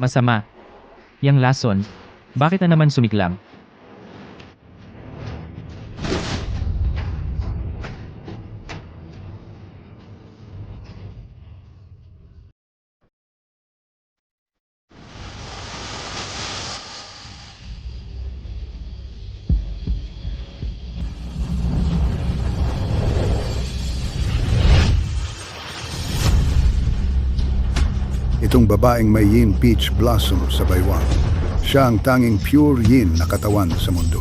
Masama. Yang lason. Bakit na naman sumiklang? Itong babaeng may yin peach blossom sa baywang. Siya ang tanging pure yin na katawan sa mundo.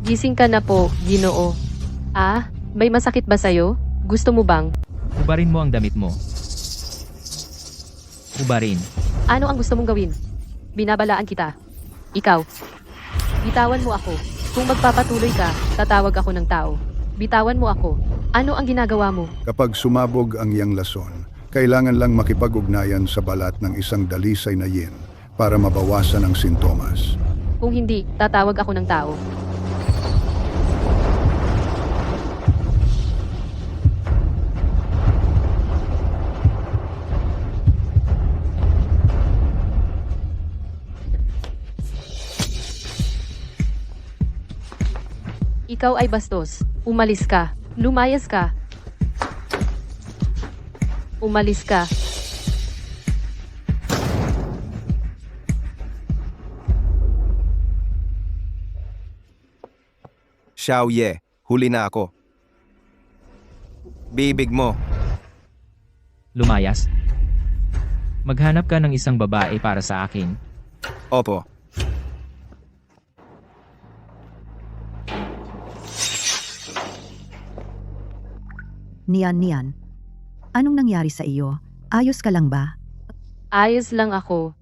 Gising ka na po, Ginoo. Ah, may masakit ba sa'yo? Gusto mo bang? Hubarin mo ang damit mo. Hubarin. Ano ang gusto mong gawin? Binabalaan kita. Ikaw. Bitawan mo ako. Kung magpapatuloy ka, tatawag ako ng tao. Bitawan mo ako. Ano ang ginagawa mo? Kapag sumabog ang iyang lason, kailangan lang makipag-ugnayan sa balat ng isang dalisay na yin para mabawasan ang sintomas. Kung hindi, tatawag ako ng tao. Ikaw ay bastos. Umalis ka. Lumayas ka. Umalis ka. Xiao Ye, huli na ako. Bibig mo. Lumayas. Maghanap ka ng isang babae para sa akin. Opo. Nian. Anong nangyari sa iyo? Ayos ka lang ba? Ayos lang ako.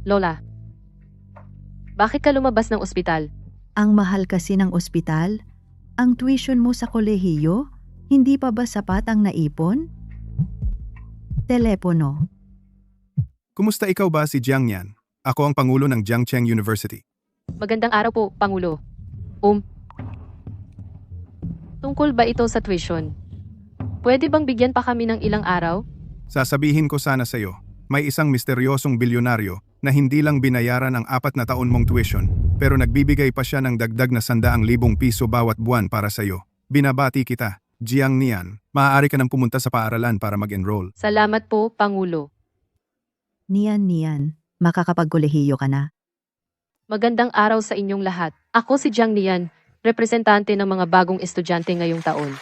Lola. Bakit ka lumabas ng ospital? Ang mahal kasi ng ospital? Ang tuition mo sa kolehiyo? Hindi pa ba sapat ang naipon? Telepono. Kumusta ikaw ba si Jiang Nian? Ako ang pangulo ng Jiangcheng University. Magandang araw po, Pangulo. Tungkol ba ito sa tuition? Pwede bang bigyan pa kami ng ilang araw? Sasabihin ko sana sa iyo, may isang misteryosong bilyonaryo na hindi lang binayaran ang 4 na taon mong tuition, pero nagbibigay pa siya ng dagdag na 100,000 piso bawat buwan para sa iyo. Binabati kita, Jiang Nian. Maaari ka nang pumunta sa paaralan para mag-enroll. Salamat po, Pangulo. Nian. Makakapagkolehiyo ka na. Magandang araw sa inyong lahat. Ako si Jiang Nian, representante ng mga bagong estudyante ngayong taon.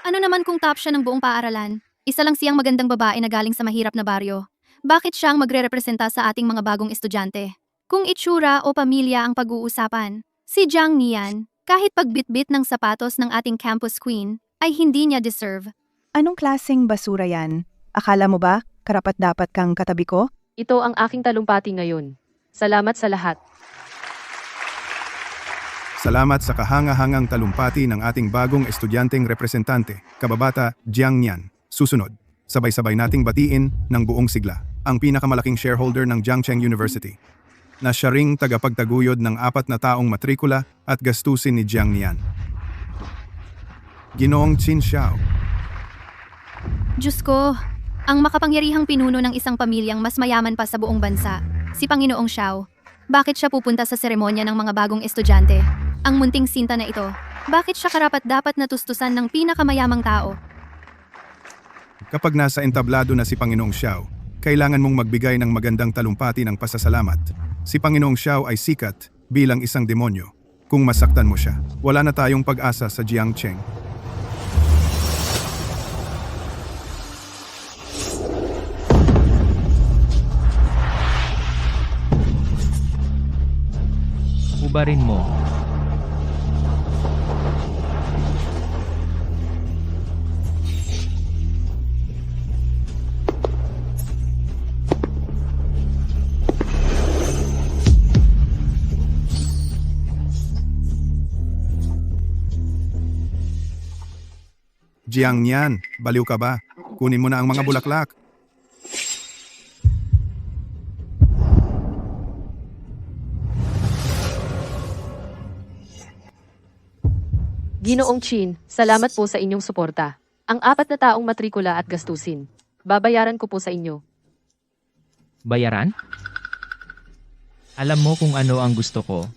Ano naman kung top siya ng buong paaralan? Isa lang siyang magandang babae na galing sa mahirap na baryo. Bakit siya ang magre-representa sa ating mga bagong estudyante? Kung itsura o pamilya ang pag-uusapan, si Jiang Nian, kahit pagbitbit ng sapatos ng ating campus queen, ay hindi niya deserve. Anong klaseng basura yan? Akala mo ba, karapat-dapat kang katabi ko? Ito ang aking talumpati ngayon. Salamat sa lahat. Salamat sa kahanga-hangang talumpati ng ating bagong estudyanteng representante, kababata Jiang Nian. Susunod, sabay-sabay nating batiin ng buong sigla, ang pinakamalaking shareholder ng Jiangcheng University, na siya ring tagapagtaguyod ng 4 na taong matrikula at gastusin ni Jiang Nian. Ginoong Qin Xiao. Diyos ko, ang makapangyarihang pinuno ng isang pamilyang mas mayaman pa sa buong bansa, si Panginoong Xiao. Bakit siya pupunta sa seremonya ng mga bagong estudyante? Ang munting sinta na ito, bakit siya karapat-dapat natustusan ng pinakamayamang tao? Kapag nasa entablado na si Panginoong Xiao, kailangan mong magbigay ng magandang talumpati ng pasasalamat. Si Panginoong Xiao ay sikat bilang isang demonyo. Kung masaktan mo siya, wala na tayong pag-asa sa Jiangcheng. Hubarin mo. Jiang Nian, baliw ka ba? Kunin mo na ang mga bulaklak. Ginoong Chin, salamat po sa inyong suporta. Ang 4 na taong matrikula at gastusin. Babayaran ko po sa inyo. Bayaran? Alam mo kung ano ang gusto ko.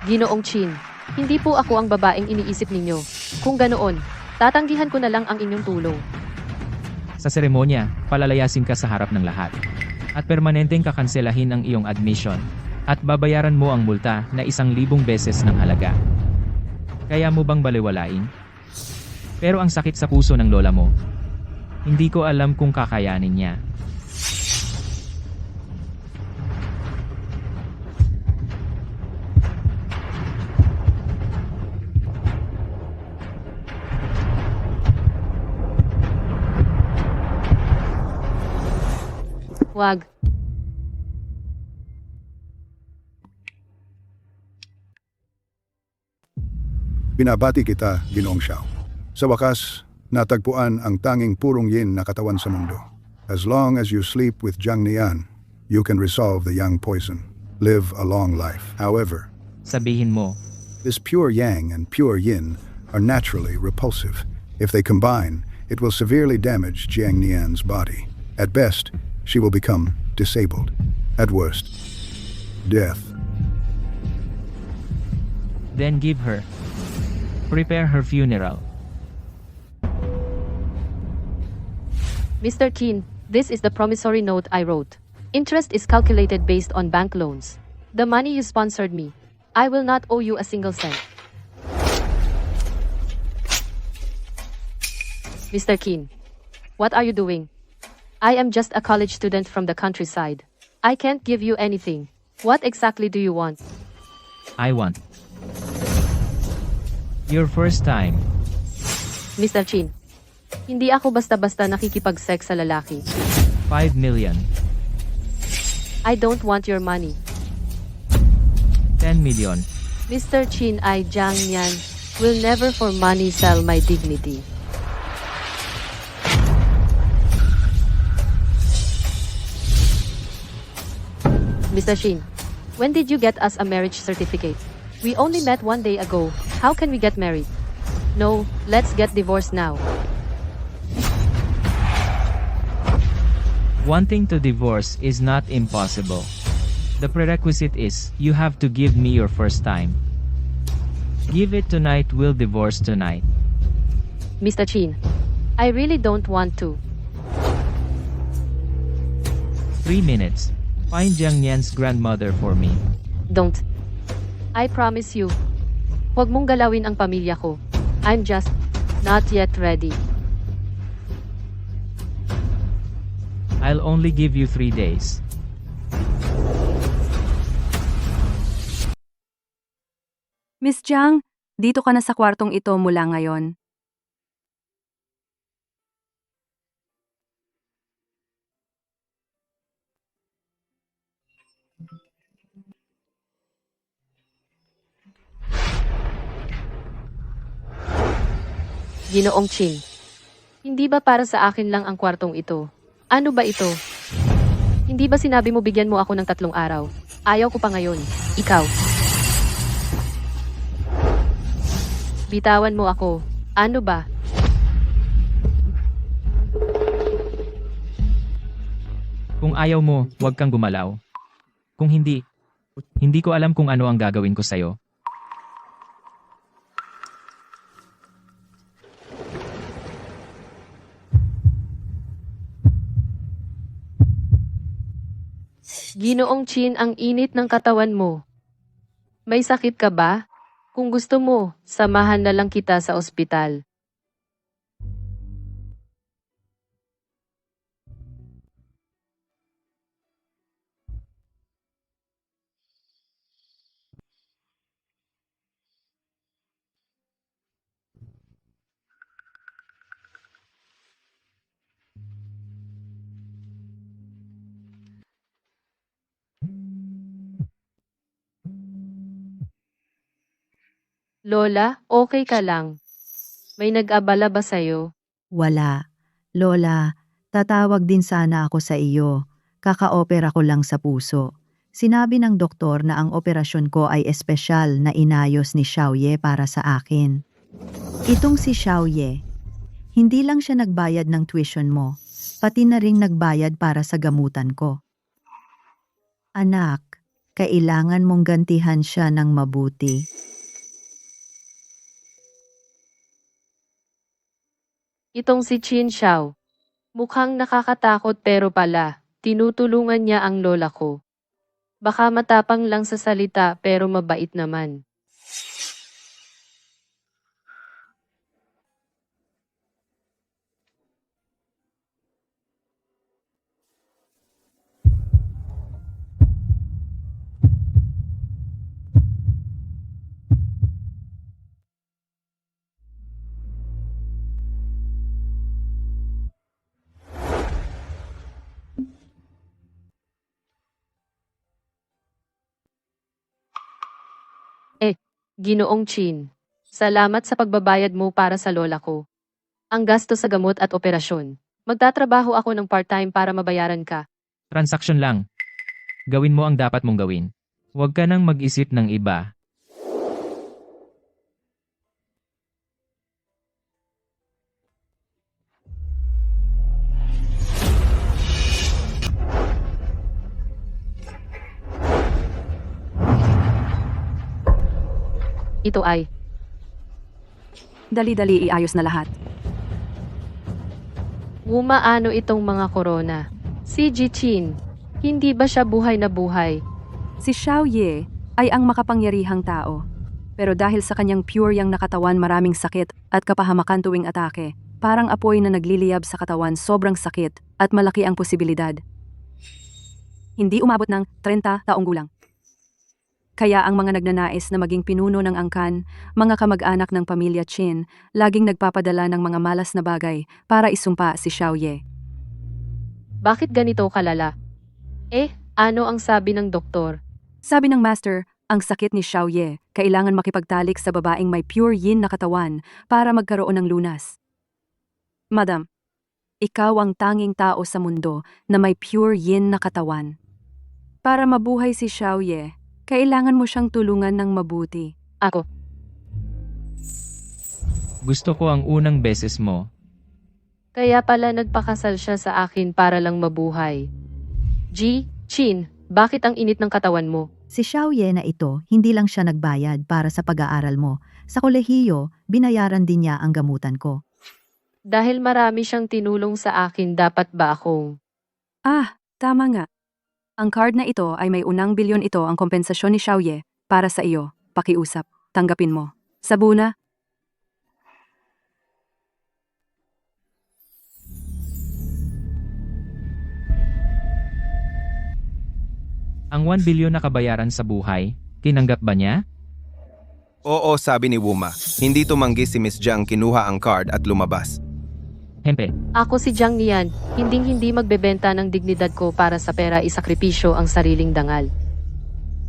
Ginoong Chin, hindi po ako ang babaeng iniisip ninyo. Kung ganoon, tatanggihan ko na lang ang inyong tulong. Sa seremonya, palalayasin ka sa harap ng lahat. At permanenteng kakanselahin ang iyong admission. At babayaran mo ang multa na 1,000 beses ng halaga. Kaya mo bang baliwalain? Pero ang sakit sa puso ng lola mo. Hindi ko alam kung kakayanin niya. Wag. Binabati kita, Ginoong Xiao. Sa wakas, natagpuan ang tanging purong yin na katawan sa mundo. As long as you sleep with Jiang Nian, you can resolve the yang poison. Live a long life. However, Sabihin mo, this pure yang and pure yin are naturally repulsive. If they combine, it will severely damage Jiang Nian's body. At best, she will become disabled. At worst, death. then give her. Prepare her funeral. Mr. Chin, this is the promissory note I wrote. Interest is calculated based on bank loans. The money you sponsored me. I will not owe you a single cent. Mr. Keen, what are you doing? I am just a college student from the countryside. I can't give you anything. What exactly do you want? I want. Your first time. Mr. Chin, hindi ako basta-basta nakikipag-sex sa lalaki. 5 million. I don't want your money. 10 million. Mr. Chin, I Jiang Nian will never for money sell my dignity. Mr. Shin, when did you get us a marriage certificate? We only met 1 day ago. How can we get married? No, let's get divorced now. Wanting to divorce is not impossible. The prerequisite is, you have to give me your first time. Give it tonight, we'll divorce tonight. Mr. Chin, I really don't want to. 3 minutes. Find Jiang Nian's grandmother for me. Don't. I promise you. Huwag mong galawin ang pamilya ko. I'm just not yet ready. I'll only give you 3 days. Miss Jiang, dito ka na sa kwartong ito mula ngayon. Ginoong Chin, hindi ba para sa akin lang ang kwartong ito? Ano ba ito? Hindi ba sinabi mo bigyan mo ako ng 3 araw? Ayaw ko pa ngayon. Ikaw. Bitawan mo ako. Ano ba? Kung ayaw mo, huwag kang gumalaw. Kung hindi, hindi ko alam kung ano ang gagawin ko sa'yo. Ginoong Chin, ang init ng katawan mo. May sakit ka ba? Kung gusto mo, samahan na lang kita sa ospital. Lola, okay ka lang? May nag-abala ba sa'yo? Wala. Lola, tatawag din sana ako sa iyo. Kaka-opera ko lang sa puso. Sinabi ng doktor na ang operasyon ko ay espesyal na inayos ni Xiaoye para sa akin. Itong si Xiaoye, hindi lang siya nagbayad ng tuition mo, pati na ring nagbayad para sa gamutan ko. Anak, kailangan mong gantihan siya ng mabuti. Itong si Chin Xiao. Mukhang nakakatakot pero pala, tinutulungan niya ang lola ko. Baka matapang lang sa salita pero mabait naman. Ginoong Chin, salamat sa pagbabayad mo para sa lola ko. Ang gasto sa gamot at operasyon. Magtatrabaho ako ng part-time para mabayaran ka. Transaksyon lang. Gawin mo ang dapat mong gawin. Huwag ka nang mag-isip ng iba. Ito ay, Dali-dali iayos na lahat. umaano itong mga korona. Si Ji Chin, hindi ba siya buhay na buhay? Si Xiao Ye ay ang makapangyarihang tao. Pero dahil sa kanyang pure yang nakatawan maraming sakit at kapahamakan tuwing atake, parang apoy na nagliliyab sa katawan sobrang sakit at malaki ang posibilidad. Hindi umabot ng 30 taong gulang. Kaya ang mga nagnanais na maging pinuno ng angkan, mga kamag-anak ng pamilya Chin, laging nagpapadala ng mga malas na bagay para isumpa si Xiao Ye. Bakit ganito kalala? Ano ang sabi ng doktor? Sabi ng master, ang sakit ni Xiao Ye, kailangan makipagtalik sa babaeng may pure yin na katawan para magkaroon ng lunas. Madam, ikaw ang tanging tao sa mundo na may pure yin na katawan. Para mabuhay si Xiao Ye, kailangan mo siyang tulungan ng mabuti. Ako. Gusto ko ang unang beses mo. Kaya pala nagpakasal siya sa akin para lang mabuhay. Ji Chin, bakit ang init ng katawan mo? Si Xiaoye na ito, hindi lang siya nagbayad para sa pag-aaral mo. Sa kolehiyo, binayaran din niya ang gamutan ko. Dahil marami siyang tinulong sa akin, dapat ba akong... Tama nga. Ang card na ito ay may unang bilyon ito ang kompensasyon ni Xiao Ye para sa iyo. Pakiusap. Tanggapin mo. Sabuna. Ang 1 bilyon na kabayaran sa buhay, tinanggap ba niya? Oo, sabi ni Wuma. Hindi tumanggi si Miss Jiang, kinuha ang card at lumabas. Hempe, Ako si Jiang Nian, hindi magbebenta ng dignidad ko para sa pera, isakripisyo ang sariling dangal.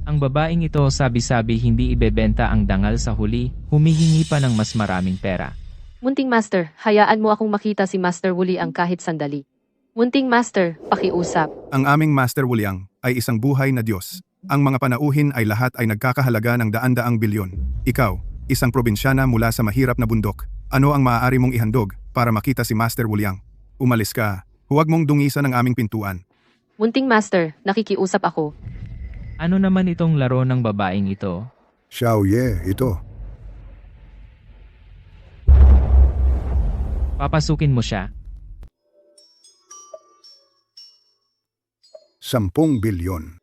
ang babaeng ito sabi-sabi hindi ibebenta ang dangal sa huli, humihingi pa ng mas maraming pera. Munting Master, hayaan mo akong makita si Master Wuli ang kahit sandali. Munting Master, pakiusap. Ang aming Master Wuliang ay isang buhay na Diyos. Ang mga panauhin ay lahat ay nagkakahalaga ng daan-daang bilyon. Ikaw, isang probinsyana mula sa mahirap na bundok. Ano ang maaari mong ihandog para makita si Master Wuliang? Umalis ka. Huwag mong dungisan ang aming pintuan. Munting Master, nakikiusap ako. Ano naman itong laro ng babaeng ito? Xiao Ye, ito. Papasukin mo siya. 10 bilyon.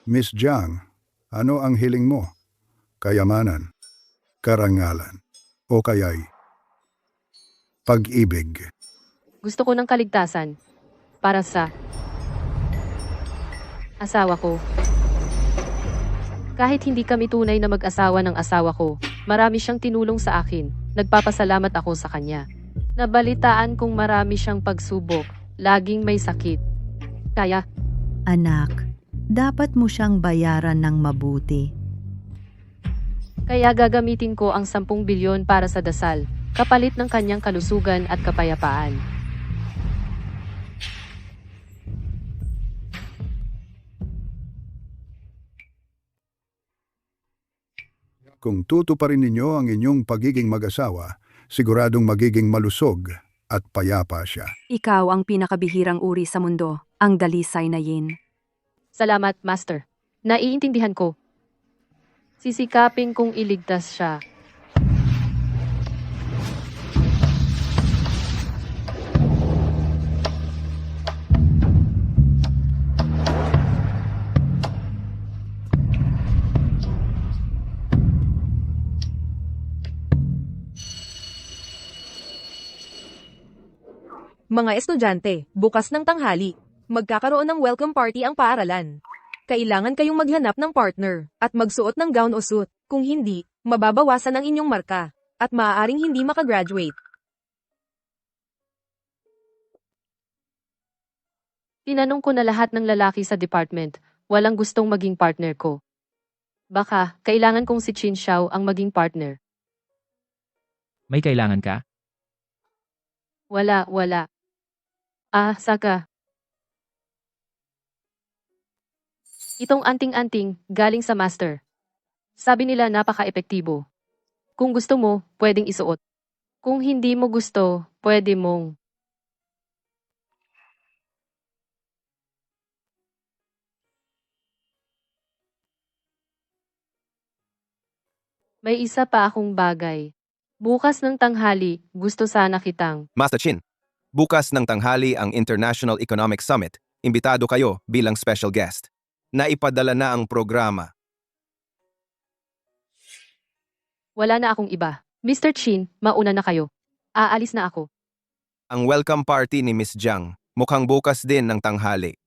Miss Jiang, ano ang hiling mo? Kayamanan, karangalan, o kaya'y pag-ibig? Gusto ko ng kaligtasan. Para sa asawa ko. Kahit hindi kami tunay na mag-asawa ng asawa ko, marami siyang tinulong sa akin. Nagpapasalamat ako sa kanya. Nabalitaan kong marami siyang pagsubok. Laging may sakit. Kaya, Anak, dapat mo siyang bayaran ng mabuti. kaya gagamitin ko ang 10 bilyon para sa dasal, kapalit ng kanyang kalusugan at kapayapaan. Kung tutuparin ninyo ang inyong pagiging mag-asawa, siguradong magiging malusog at payapa siya. Ikaw ang pinakabihirang uri sa mundo, ang dalisay na yin. Salamat, Master. Naiintindihan ko. Sisikapin kong iligtas siya. Mga estudyante, bukas ng tanghali, magkakaroon ng welcome party ang paaralan. Kailangan kayong maghanap ng partner at magsuot ng gown o suit. Kung hindi, mababawasan ang inyong marka at maaaring hindi makagraduate. Tinanong ko na lahat ng lalaki sa department, walang gustong maging partner ko. Baka, kailangan kong si Chin Xiao ang maging partner. May kailangan ka? Wala. Saka. Itong anting-anting, galing sa master. Sabi nila napaka-epektibo. Kung gusto mo, pwedeng isuot. Kung hindi mo gusto, pwede mong. May isa pa akong bagay. Bukas ng tanghali, gusto sana kitang. Master Chin, bukas ng tanghali ang International Economic Summit. Imbitado kayo bilang special guest. Naipadala na ang programa. Wala na akong iba. Mr. Chin, mauna na kayo. Aalis na ako. Ang welcome party ni Miss Jiang, mukhang bukas din ng tanghali.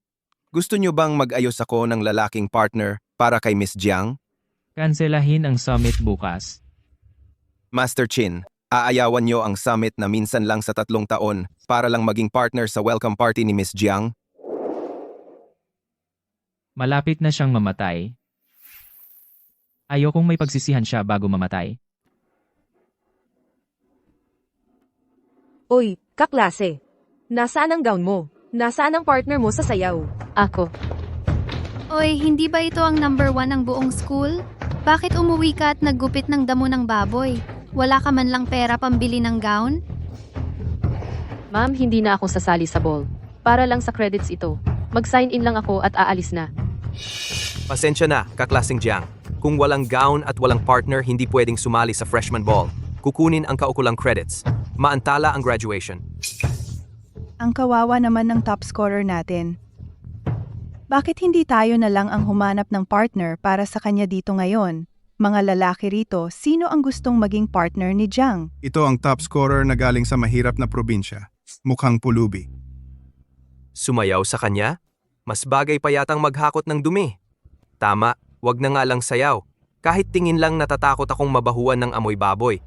Gusto nyo bang mag-ayos ako ng lalaking partner para kay Miss Jiang? Kanselahin ang summit bukas. Master Chin, aayawan nyo ang summit na minsan lang sa 3 taon para lang maging partner sa welcome party ni Miss Jiang? Malapit na siyang mamatay. Ayokong may pagsisihan siya bago mamatay. Oy, kaklase. Nasaan ang gown mo? Nasaan ang partner mo sa sayaw? Ako. Oy, hindi ba ito ang number 1 ng buong school? Bakit umuwi ka at naggupit ng damo ng baboy? Wala ka man lang pera pambili ng gown? Ma'am, hindi na ako sasali sa ball. Para lang sa credits ito. Mag-sign in lang ako at aalis na. Pasensya na, kaklaseng Jiang. Kung walang gown at walang partner, hindi pwedeng sumali sa freshman ball. Kukunin ang kaukulang credits. Maantala ang graduation. Ang kawawa naman ng top scorer natin. Bakit hindi tayo na lang ang humanap ng partner para sa kanya dito ngayon? Mga lalaki rito, sino ang gustong maging partner ni Jiang? Ito ang top scorer na galing sa mahirap na probinsya. Mukhang pulubi. Sumayaw sa kanya? Mas bagay pa yatang maghakot ng dumi. Tama, wag na nga lang sayaw. Kahit tingin lang natatakot akong mabahuan ng amoy baboy.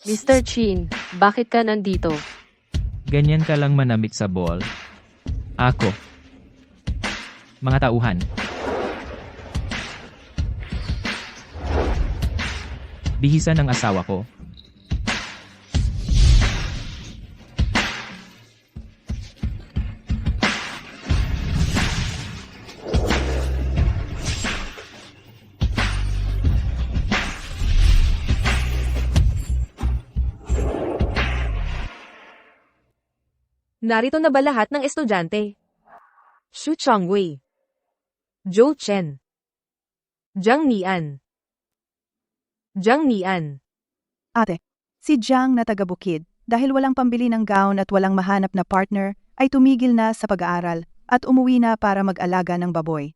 Mr. Chin, bakit ka nandito? Ganyan ka lang manamit sa ball. Ako. Mga tauhan. Bihisan ng asawa ko. Narito na ba lahat ng estudyante? Xu Chongwei, Zhou Chen, Jiang Nian. Ate, si Jiang na taga-Bukid, dahil walang pambili ng gown at walang mahanap na partner, ay tumigil na sa pag-aaral at umuwi na para mag-alaga ng baboy.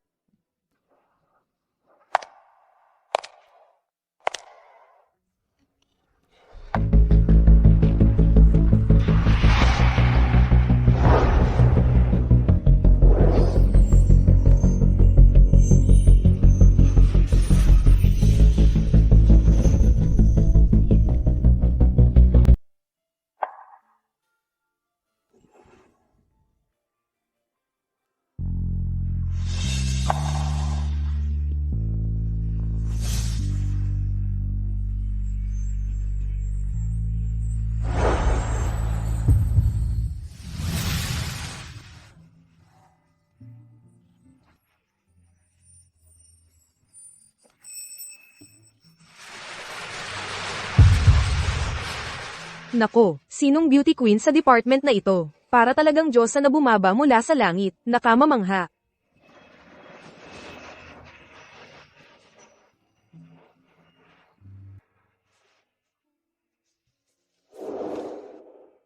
Nako, sinong beauty queen sa department na ito? Para talagang Diyosa na bumaba mula sa langit, nakamamangha.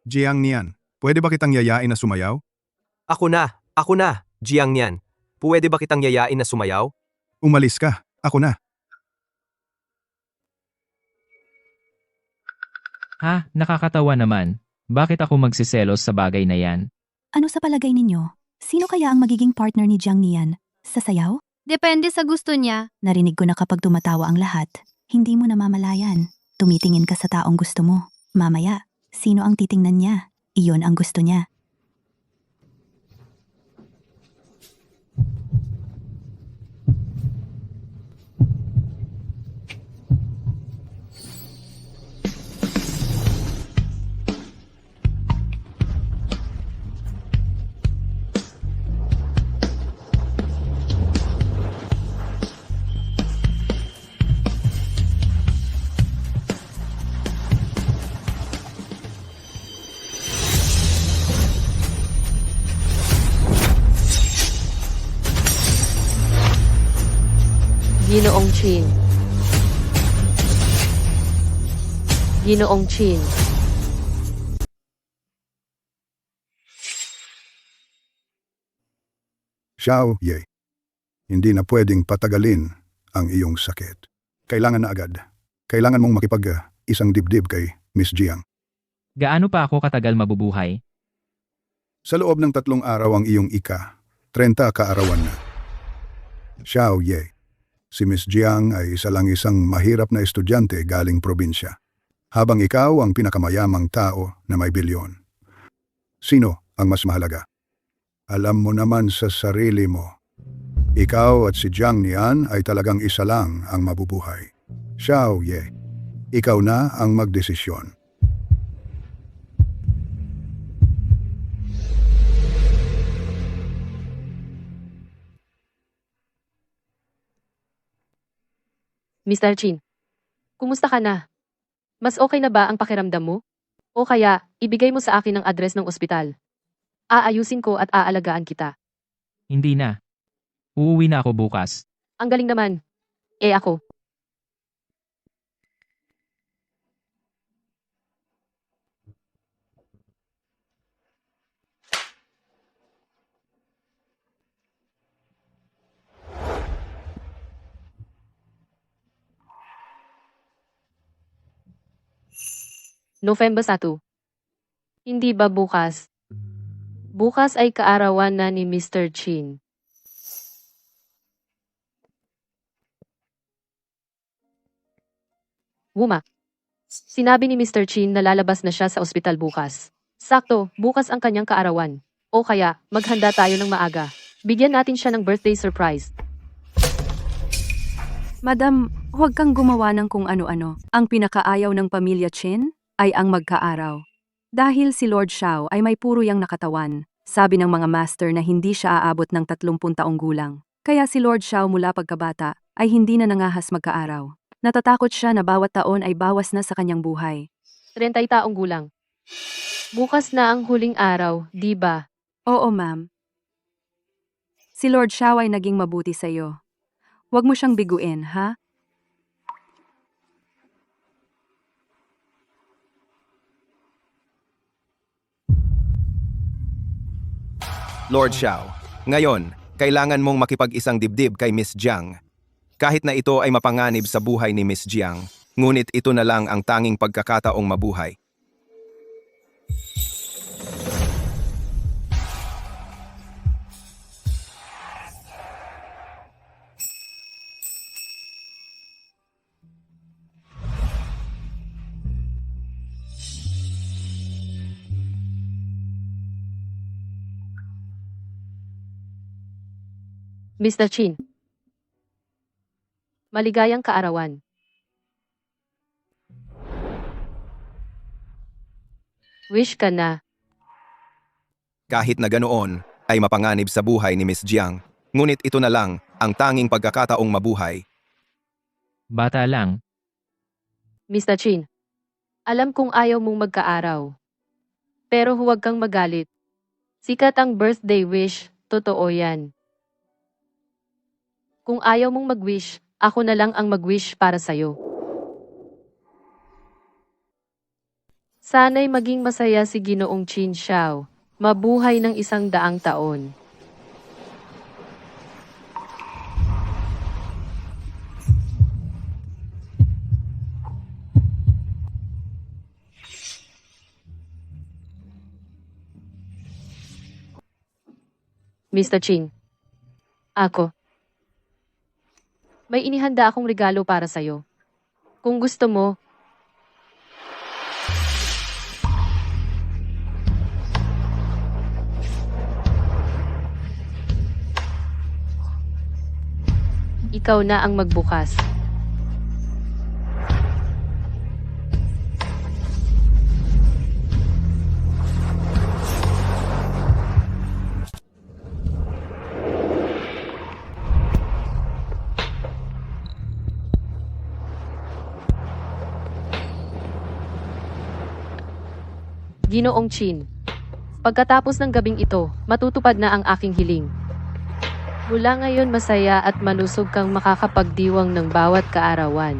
Jiang Nian, pwede ba kitang yayain na sumayaw? Ako na, Jiang Nian. Pwede ba kitang yayain na sumayaw? Umalis ka, ako na. Ha, nakakatawa naman. Bakit ako magsiselos sa bagay na yan? Ano sa palagay ninyo? Sino kaya ang magiging partner ni Jiang Nian? Sa sayaw? Depende sa gusto niya. Narinig ko na kapag tumatawa ang lahat, hindi mo namamalayan. Tumitingin ka sa taong gusto mo. Mamaya, sino ang titingnan niya? Iyon ang gusto niya. Ginoong Chin. Ginoong Chin. Xiao Ye, hindi na pwedeng patagalin ang iyong sakit. Kailangan na agad. Kailangan mong makipag isang dibdib kay Miss Jiang. Gaano pa ako katagal mabubuhay? Sa loob ng 3 araw ang iyong 30 kaarawan na. Xiao Ye, si Miss Jiang ay isang mahirap na estudyante galing probinsya. Habang ikaw ang pinakamayamang tao na may bilyon. Sino ang mas mahalaga? Alam mo naman sa sarili mo. Ikaw at si Jiang Nian ay talagang isa lang ang mabubuhay. Xiao Ye, ikaw na ang magdesisyon. Mr. Chin, kumusta ka na? Mas okay na ba ang pakiramdam mo? O kaya, ibigay mo sa akin ang address ng ospital. Aayusin ko at aalagaan kita. Hindi na. Uuwi na ako bukas. Ang galing naman. Eh ako. November 1. Hindi ba bukas? Bukas ay kaarawan na ni Mr. Chin. Wuma. Sinabi ni Mr. Chin na lalabas na siya sa ospital bukas. Sakto, bukas ang kanyang kaarawan. O kaya, maghanda tayo ng maaga. Bigyan natin siya ng birthday surprise. Madam, huwag kang gumawa ng kung ano-ano. Ang pinakaayaw ng pamilya Chen ay ang magkaaraw. Dahil si Lord Xiao ay may puro yang nakatawan, sabi ng mga master na hindi siya aabot ng 30 taong gulang. Kaya si Lord Xiao mula pagkabata ay hindi na nangahas magkaaraw. Natatakot siya na bawat taon ay bawas na sa kanyang buhay. 30 taong gulang. Bukas na ang huling araw, di ba? Oo, ma'am. Si Lord Xiao ay naging mabuti sa iyo. Huwag mo siyang biguin, ha? Lord Xiao, ngayon, kailangan mong makipag-isang dibdib kay Miss Jiang. Kahit na ito ay mapanganib sa buhay ni Miss Jiang, ngunit ito na lang ang tanging pagkakataong mabuhay. Mr. Chin. Maligayang kaarawan. Wish ka na. Kahit na ganoon, ay mapanganib sa buhay ni Miss Jiang, ngunit ito na lang ang tanging pagkakataong mabuhay. Bata lang. Mr. Chin. Alam kong ayaw mong magkaaraw. Pero huwag kang magalit. Sikat ang birthday wish, totoo yan. Kung ayaw mong mag-wish, ako na lang ang mag-wish para sa'yo. Sana'y maging masaya si Ginoong Chin Xiao. Mabuhay ng 100 taon. Mr. Chin. Ako. May inihanda akong regalo para sa'yo. Kung gusto mo, ikaw na ang magbukas. Ginoong Chin. Pagkatapos ng gabing ito, matutupad na ang aking hiling. Mula ngayon masaya at malusog kang makakapagdiwang ng bawat kaarawan.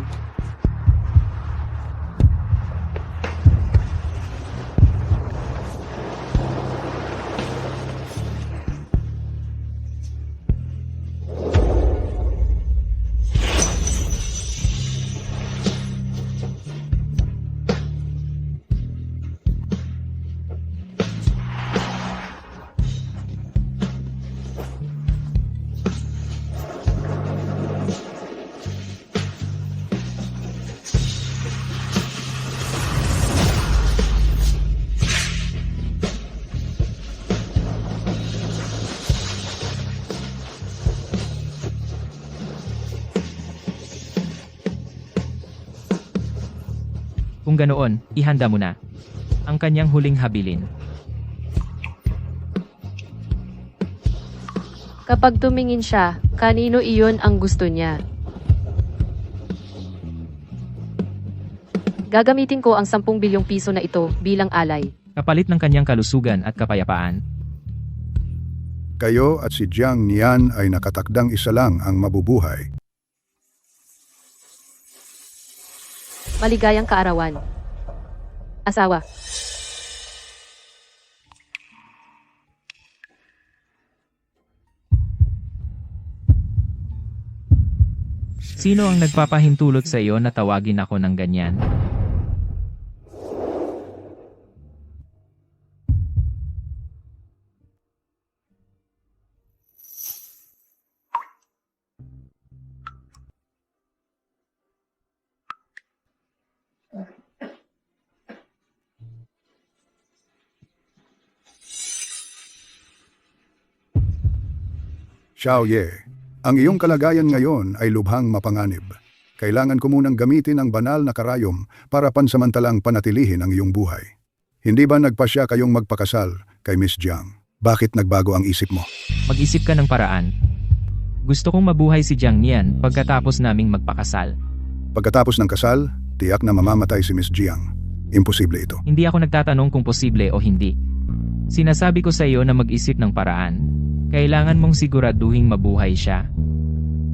Kung ganoon, ihanda mo na ang kanyang huling habilin. Kapag tumingin siya, kanino iyon ang gusto niya? Gagamitin ko ang 10 bilyong piso na ito bilang alay. Kapalit ng kanyang kalusugan at kapayapaan. Kayo at si Jiang Nian ay nakatakdang isa lang ang mabubuhay. Maligayang kaarawan. Asawa. Sino ang nagpapahintulot sa iyo na tawagin ako ng ganyan? Xiao Ye, ang iyong kalagayan ngayon ay lubhang mapanganib. Kailangan ko munang gamitin ang banal na karayom para pansamantalang panatilihin ang iyong buhay. Hindi ba nagpasya kayong magpakasal kay Miss Jiang? Bakit nagbago ang isip mo? Mag-isip ka ng paraan. Gusto kong mabuhay si Jiang Nian pagkatapos naming magpakasal. Pagkatapos ng kasal, tiyak na mamamatay si Miss Jiang. Imposible ito. Hindi ako nagtatanong kung posible o hindi. Sinasabi ko sa iyo na mag-isip ng paraan. Kailangan mong siguraduhing mabuhay siya.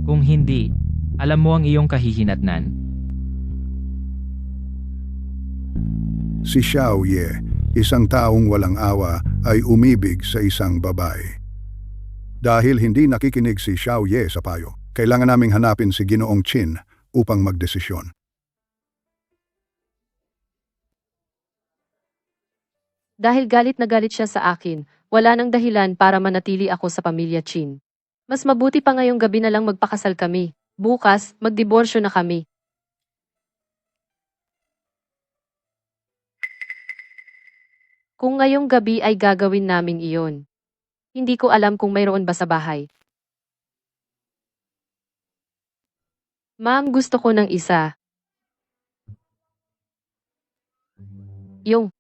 Kung hindi, alam mo ang iyong kahihinatnan. Si Xiao Ye, isang taong walang awa, ay umibig sa isang babae. Dahil hindi nakikinig si Xiao Ye sa payo, kailangan naming hanapin si Ginoong Chin upang magdesisyon. Dahil galit na galit siya sa akin, wala nang dahilan para manatili ako sa pamilya Chin. Mas mabuti pa ngayong gabi na lang magpakasal kami. Bukas, magdiborsyo na kami. Kung ngayong gabi ay gagawin namin iyon. Hindi ko alam kung mayroon ba sa bahay. Ma'am, gusto ko ng isa. Yung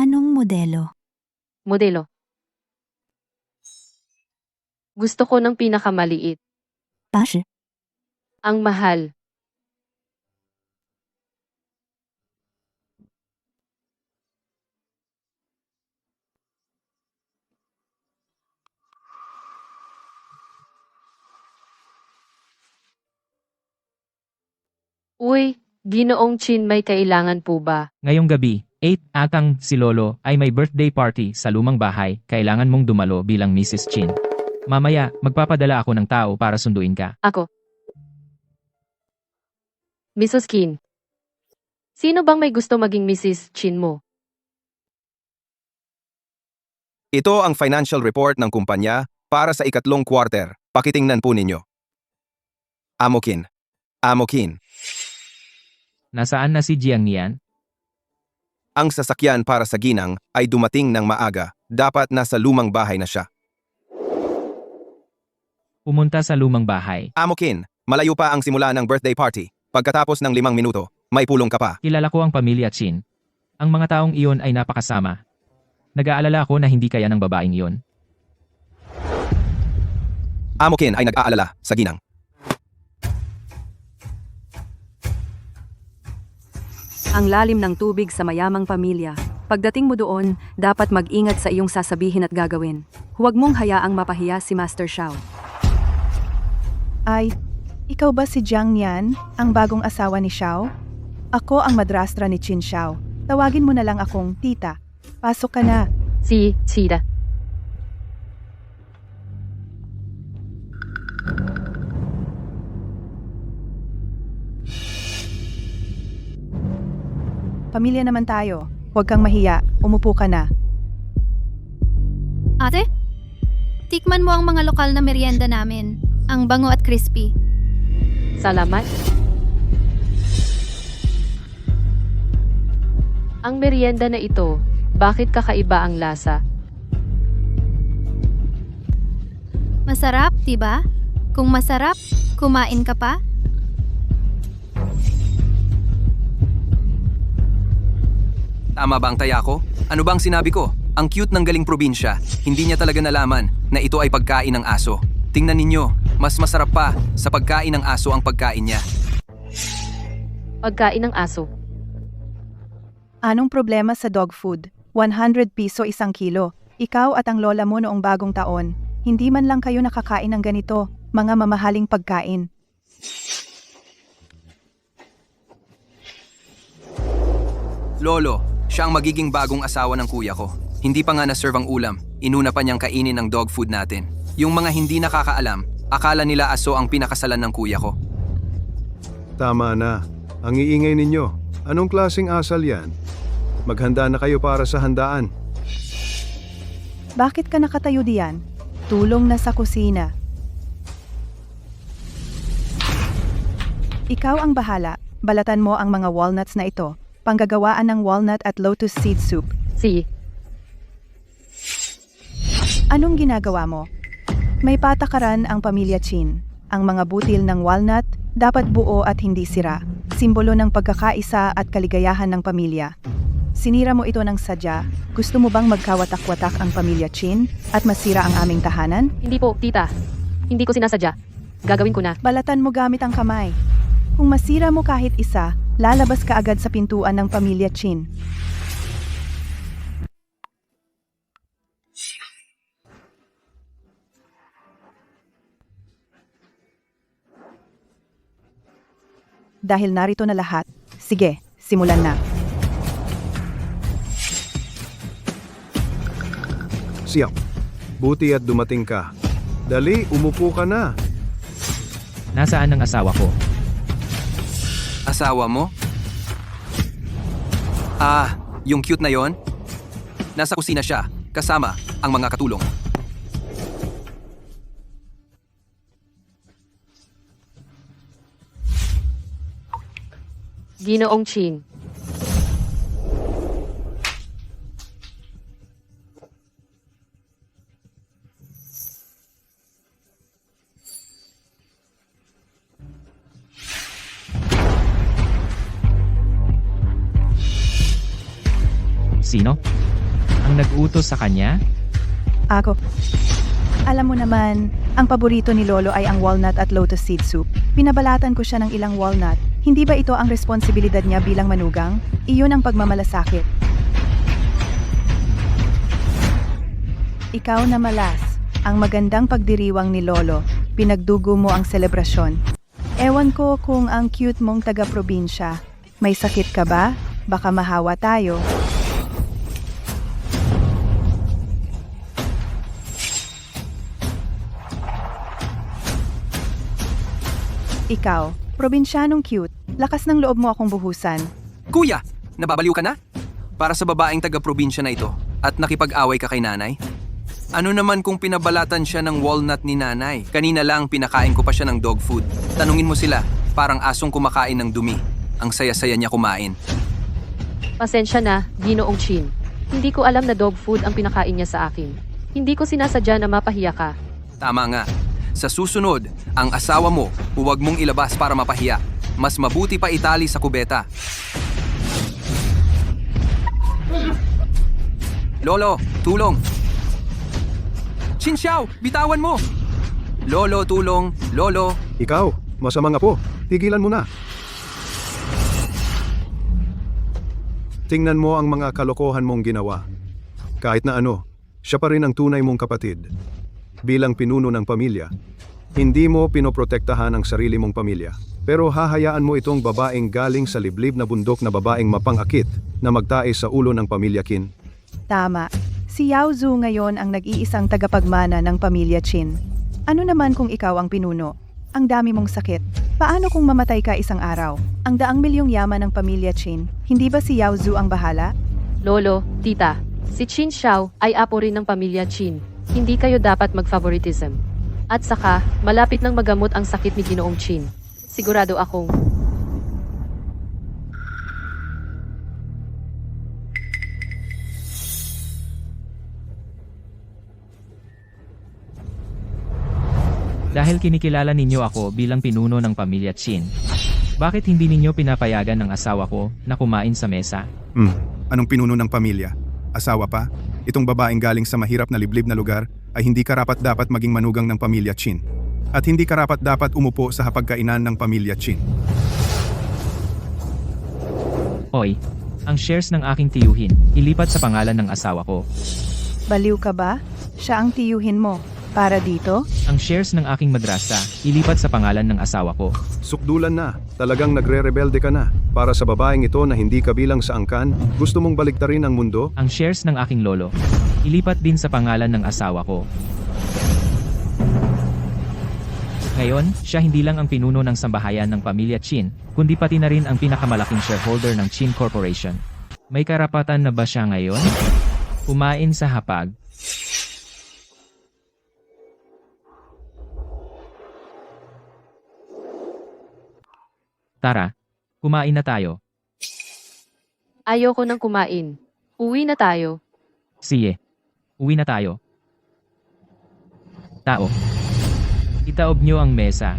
Anong modelo? modelo. Gusto ko ng pinakamaliit. 80. Ang mahal. Uy, Ginoong Chin, may kailangan po ba? Ngayong gabi, 8 atang si Lolo ay may birthday party sa lumang bahay, kailangan mong dumalo bilang Mrs. Chin. Mamaya, magpapadala ako ng tao para sunduin ka. Ako. Mrs. Kin. Sino bang may gusto maging Mrs. Chin mo? Ito ang financial report ng kumpanya para sa ikatlong quarter. Pakitingnan po ninyo. Amokin. Amokin. Nasaan na si Jiang Nian? Ang sasakyan para sa ginang ay dumating ng maaga. Dapat nasa lumang bahay na siya. Pumunta sa lumang bahay. Amokin, malayo pa ang simula ng birthday party. Pagkatapos ng 5 minuto, may pulong ka pa. Kilala ko ang pamilya Chin. Ang mga taong iyon ay napakasama. Nag-aalala ako na hindi kaya ng babaeng iyon. Amokin ay nag-aalala sa ginang. Ang lalim ng tubig sa mayamang pamilya. Pagdating mo doon, dapat mag-ingat sa iyong sasabihin at gagawin. Huwag mong hayaang mapahiya si Master Xiao. Ay, ikaw ba si Jiang Nian, ang bagong asawa ni Xiao? Ako ang madrastra ni Qin Xiao. Tawagin mo na lang akong tita. Pasok ka na. Si Sida. Pamilya naman tayo. Huwag kang mahiya. Umupo ka na. Ate? Tikman mo ang mga lokal na merienda namin. Ang bango at crispy. Salamat. Ang merienda na ito, bakit kakaiba ang lasa? Masarap, diba? Kung masarap, kumain ka pa? Tama ba ang taya ko? Ano bang sinabi ko? Ang cute ng galing probinsya. Hindi niya talaga nalaman na ito ay pagkain ng aso. Tingnan ninyo, mas masarap pa sa pagkain ng aso ang pagkain niya. Pagkain ng aso. Anong problema sa dog food? 100 piso 1 kilo. Ikaw at ang lola mo noong bagong taon. Hindi man lang kayo nakakain ng ganito, mga mamahaling pagkain. Lolo, siya ang magiging bagong asawa ng kuya ko. Hindi pa nga na-serve ang ulam. Inuna pa niyang kainin ang dog food natin. Yung mga hindi nakakaalam, akala nila aso ang pinakasalan ng kuya ko. Tama na. Ang iingay ninyo. Anong klaseng asal yan? Maghanda na kayo para sa handaan. Bakit ka nakatayo diyan? Tulong na sa kusina. Ikaw ang bahala. Balatan mo ang mga walnuts na ito. Panggagawaan ng walnut at lotus seed soup. Si. Anong ginagawa mo? May patakaran ang pamilya Chin. Ang mga butil ng walnut dapat buo at hindi sira. Simbolo ng pagkakaisa at kaligayahan ng pamilya. Sinira mo ito ng sadya. Gusto mo bang magkawatak-watak ang pamilya Chin at masira ang aming tahanan? Hindi po, tita. Hindi ko sinasadya. Gagawin ko na. Balatan mo gamit ang kamay. Kung masira mo kahit isa, lalabas ka agad sa pintuan ng pamilya Chin. Dahil narito na lahat, sige, simulan na. Siyaw, buti at dumating ka. Dali, umupo ka na. Nasaan ang asawa ko? Asawa mo? Yung cute na yon? Nasa kusina siya, kasama ang mga katulong. Ginoong Chin. Sino? Ang nag-utos sa kanya? Ako. Alam mo naman, ang paborito ni Lolo ay ang walnut at lotus seed soup. Pinabalatan ko siya ng ilang walnut. Hindi ba ito ang responsibilidad niya bilang manugang? Iyon ang pagmamalasakit. Ikaw na malas. Ang magandang pagdiriwang ni Lolo. Pinagdugo mo ang selebrasyon. Ewan ko kung ang cute mong taga-probinsya. May sakit ka ba? Baka mahawa tayo. Ikaw, probinsyanong cute. Lakas ng loob mo akong buhusan. Kuya, nababaliw ka na? Para sa babaeng taga-probinsya na ito at nakipag-away ka kay nanay? Ano naman kung pinabalatan siya ng walnut ni nanay? Kanina lang pinakain ko pa siya ng dog food. Tanungin mo sila, parang asong kumakain ng dumi. Ang saya-saya niya kumain. Pasensya na, Ginoong Chin. Hindi ko alam na dog food ang pinakain niya sa akin. Hindi ko sinasadya na mapahiya ka. Tama nga. Sa susunod, ang asawa mo, huwag mong ilabas para mapahiya. Mas mabuti pa itali sa kubeta. Lolo, tulong! Chinxiao, bitawan mo! Lolo, tulong! Lolo! Ikaw, masamang apo, tigilan mo na. Tingnan mo ang mga kalokohan mong ginawa. Kahit na ano, siya pa rin ang tunay mong kapatid. Bilang pinuno ng pamilya, hindi mo pinoprotektahan ang sarili mong pamilya. Pero hahayaan mo itong babaeng galing sa liblib na bundok na babaeng mapangakit na magtae sa ulo ng pamilya Qin. Tama. Si Yao Zhu ngayon ang nag-iisang tagapagmana ng pamilya Qin. Ano naman kung ikaw ang pinuno? Ang dami mong sakit. Paano kung mamatay ka isang araw? Ang daang milyong yaman ng pamilya Qin, hindi ba si Yao Zhu ang bahala? Lolo, tita, si Qin Xiao ay apo rin ng pamilya Qin. Hindi kayo dapat mag-favoritism. At saka, malapit nang magamot ang sakit ni Ginoong Qin. Sigurado akong Dahil kinikilala ninyo ako bilang pinuno ng pamilya Chin, bakit hindi ninyo pinapayagan ng asawa ko na kumain sa mesa? Anong pinuno ng pamilya? Asawa pa? Itong babaeng galing sa mahirap na liblib na lugar ay hindi karapat-dapat maging manugang ng pamilya Qin. At hindi karapat-dapat umupo sa hapagkainan ng pamilya Qin. Hoy, ang shares ng aking tiyuhin, ilipat sa pangalan ng asawa ko. Baliw ka ba? Siya ang tiyuhin mo. Para dito? Ang shares ng aking madrasa, ilipat sa pangalan ng asawa ko. Sukdulan na. Talagang nagre-rebelde ka na. Para sa babaeng ito na hindi kabilang sa angkan, gusto mong baliktarin ang mundo? Ang shares ng aking lolo, ilipat din sa pangalan ng asawa ko. Ngayon, siya hindi lang ang pinuno ng sambahayan ng pamilya Qin, kundi pati na rin ang pinakamalaking shareholder ng Qin Corporation. May karapatan na ba siya ngayon? Kumain sa hapag. Tara, kumain na tayo. ayoko nang kumain. Uwi na tayo. Sige, uwi na tayo. Tao. Itaob nyo ang mesa.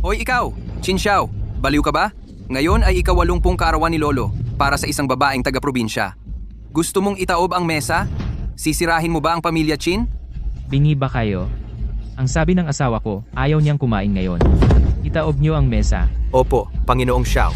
Hoy ikaw, Chinxiao, baliw ka ba? Ngayon ay ika-80 kaarawan ni Lolo para sa isang babaeng taga-probinsya. Gusto mong itaob ang mesa? Sisirahin mo ba ang pamilya Qin? Bingi ba kayo? Ang sabi ng asawa ko, ayaw niyang kumain ngayon. Itaob nyo ang mesa. Opo, Panginoong Xiao.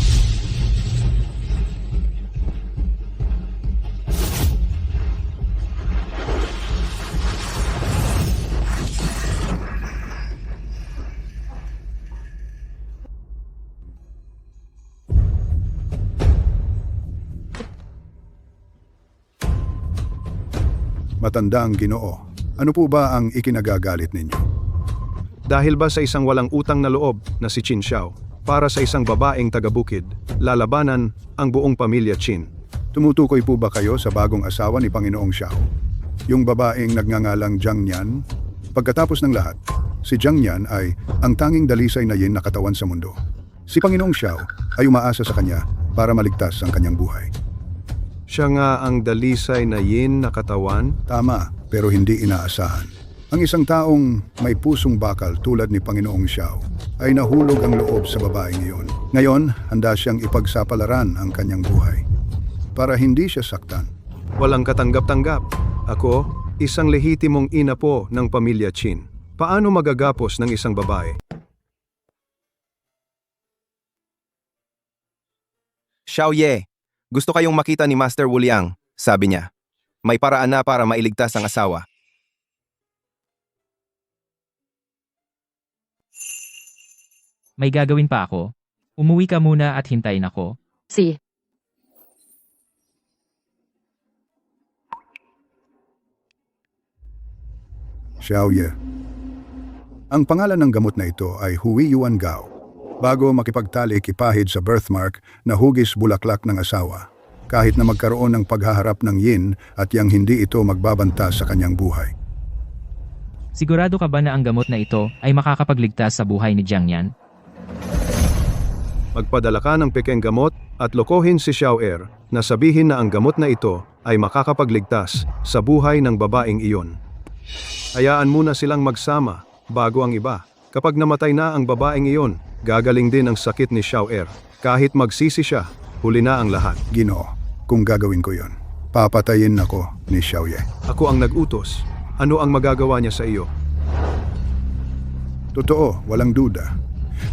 Matandang Ginoo, ano po ba ang ikinagagalit ninyo? Dahil ba sa isang walang utang na loob na si Qin Xiao, para sa isang babaeng taga-bukid, lalabanan ang buong pamilya Qin. Tumutukoy po ba kayo sa bagong asawa ni Panginoong Xiao? Yung babaeng nagngangalang Jiang Nian? Pagkatapos ng lahat, si Jiang Nian ay ang tanging dalisay na yin na katawan sa mundo. Si Panginoong Xiao ay umaasa sa kanya para maligtas ang kanyang buhay. Siya nga ang dalisay na yin na katawan? Tama, pero hindi inaasahan. Ang isang taong may pusong bakal tulad ni Panginoong Xiao ay nahulog ang loob sa babaeng iyon. Ngayon, handa siyang ipagsapalaran ang kanyang buhay para hindi siya saktan. Walang katanggap-tanggap. Ako, isang lehitimong ina po ng pamilya Qin. Paano magagapos ng isang babae? Xiao Ye, gusto kayong makita ni Master Wu Liang, sabi niya. May paraan na para mailigtas ang asawa. May gagawin pa ako. Umuwi ka muna at hintayin ako. Si. Xiaoye. Ang pangalan ng gamot na ito ay Hui Yuan Gao. Bago makipagtali kipahid sa birthmark na hugis bulaklak ng asawa, kahit na magkaroon ng paghaharap ng yin at yang hindi ito magbabanta sa kanyang buhay. Sigurado ka ba na ang gamot na ito ay makakapagligtas sa buhay ni Jiang Yan? Magpadala ka ng pekeng gamot at lokohin si Xiaoer na sabihin na ang gamot na ito ay makakapagligtas sa buhay ng babaeng iyon. Hayaan muna silang magsama bago ang iba. Kapag namatay na ang babaeng iyon, gagaling din ang sakit ni Xiaoer. Kahit magsisi siya, huli na ang lahat. Ginoo, kung gagawin ko yon, papatayin ako ni Xiaoye. Ako ang nag-utos. Ano ang magagawa niya sa iyo? Totoo, walang duda.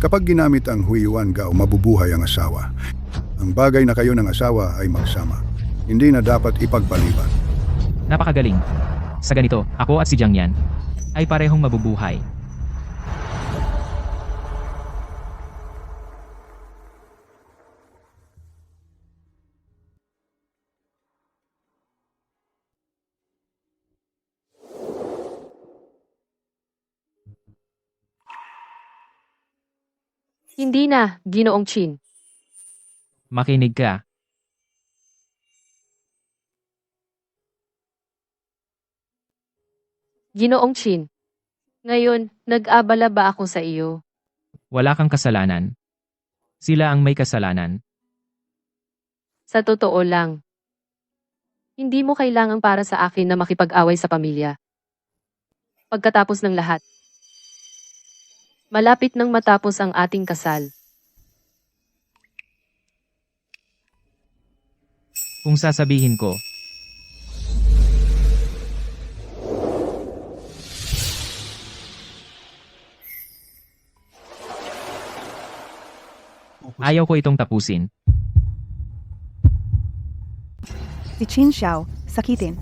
Kapag ginamit ang Hui Yuan Gao, mabubuhay ang asawa. Ang bagay na kayo ng asawa ay magsama. Hindi na dapat ipagpaliban. Napakagaling. Sa ganito, ako at si Jiang Yan ay parehong mabubuhay. Hindi na, Ginoong Chin. Makinig ka. Ginoong Chin. Ngayon, nag-abala ba ako sa iyo? Wala kang kasalanan. Sila ang may kasalanan. Sa totoo lang. Hindi mo kailangang para sa akin na makipag-away sa pamilya. Pagkatapos ng lahat. Malapit nang matapos ang ating kasal. Kung sasabihin ko, ayaw ko itong tapusin. Si Qin Xiao, sakitin.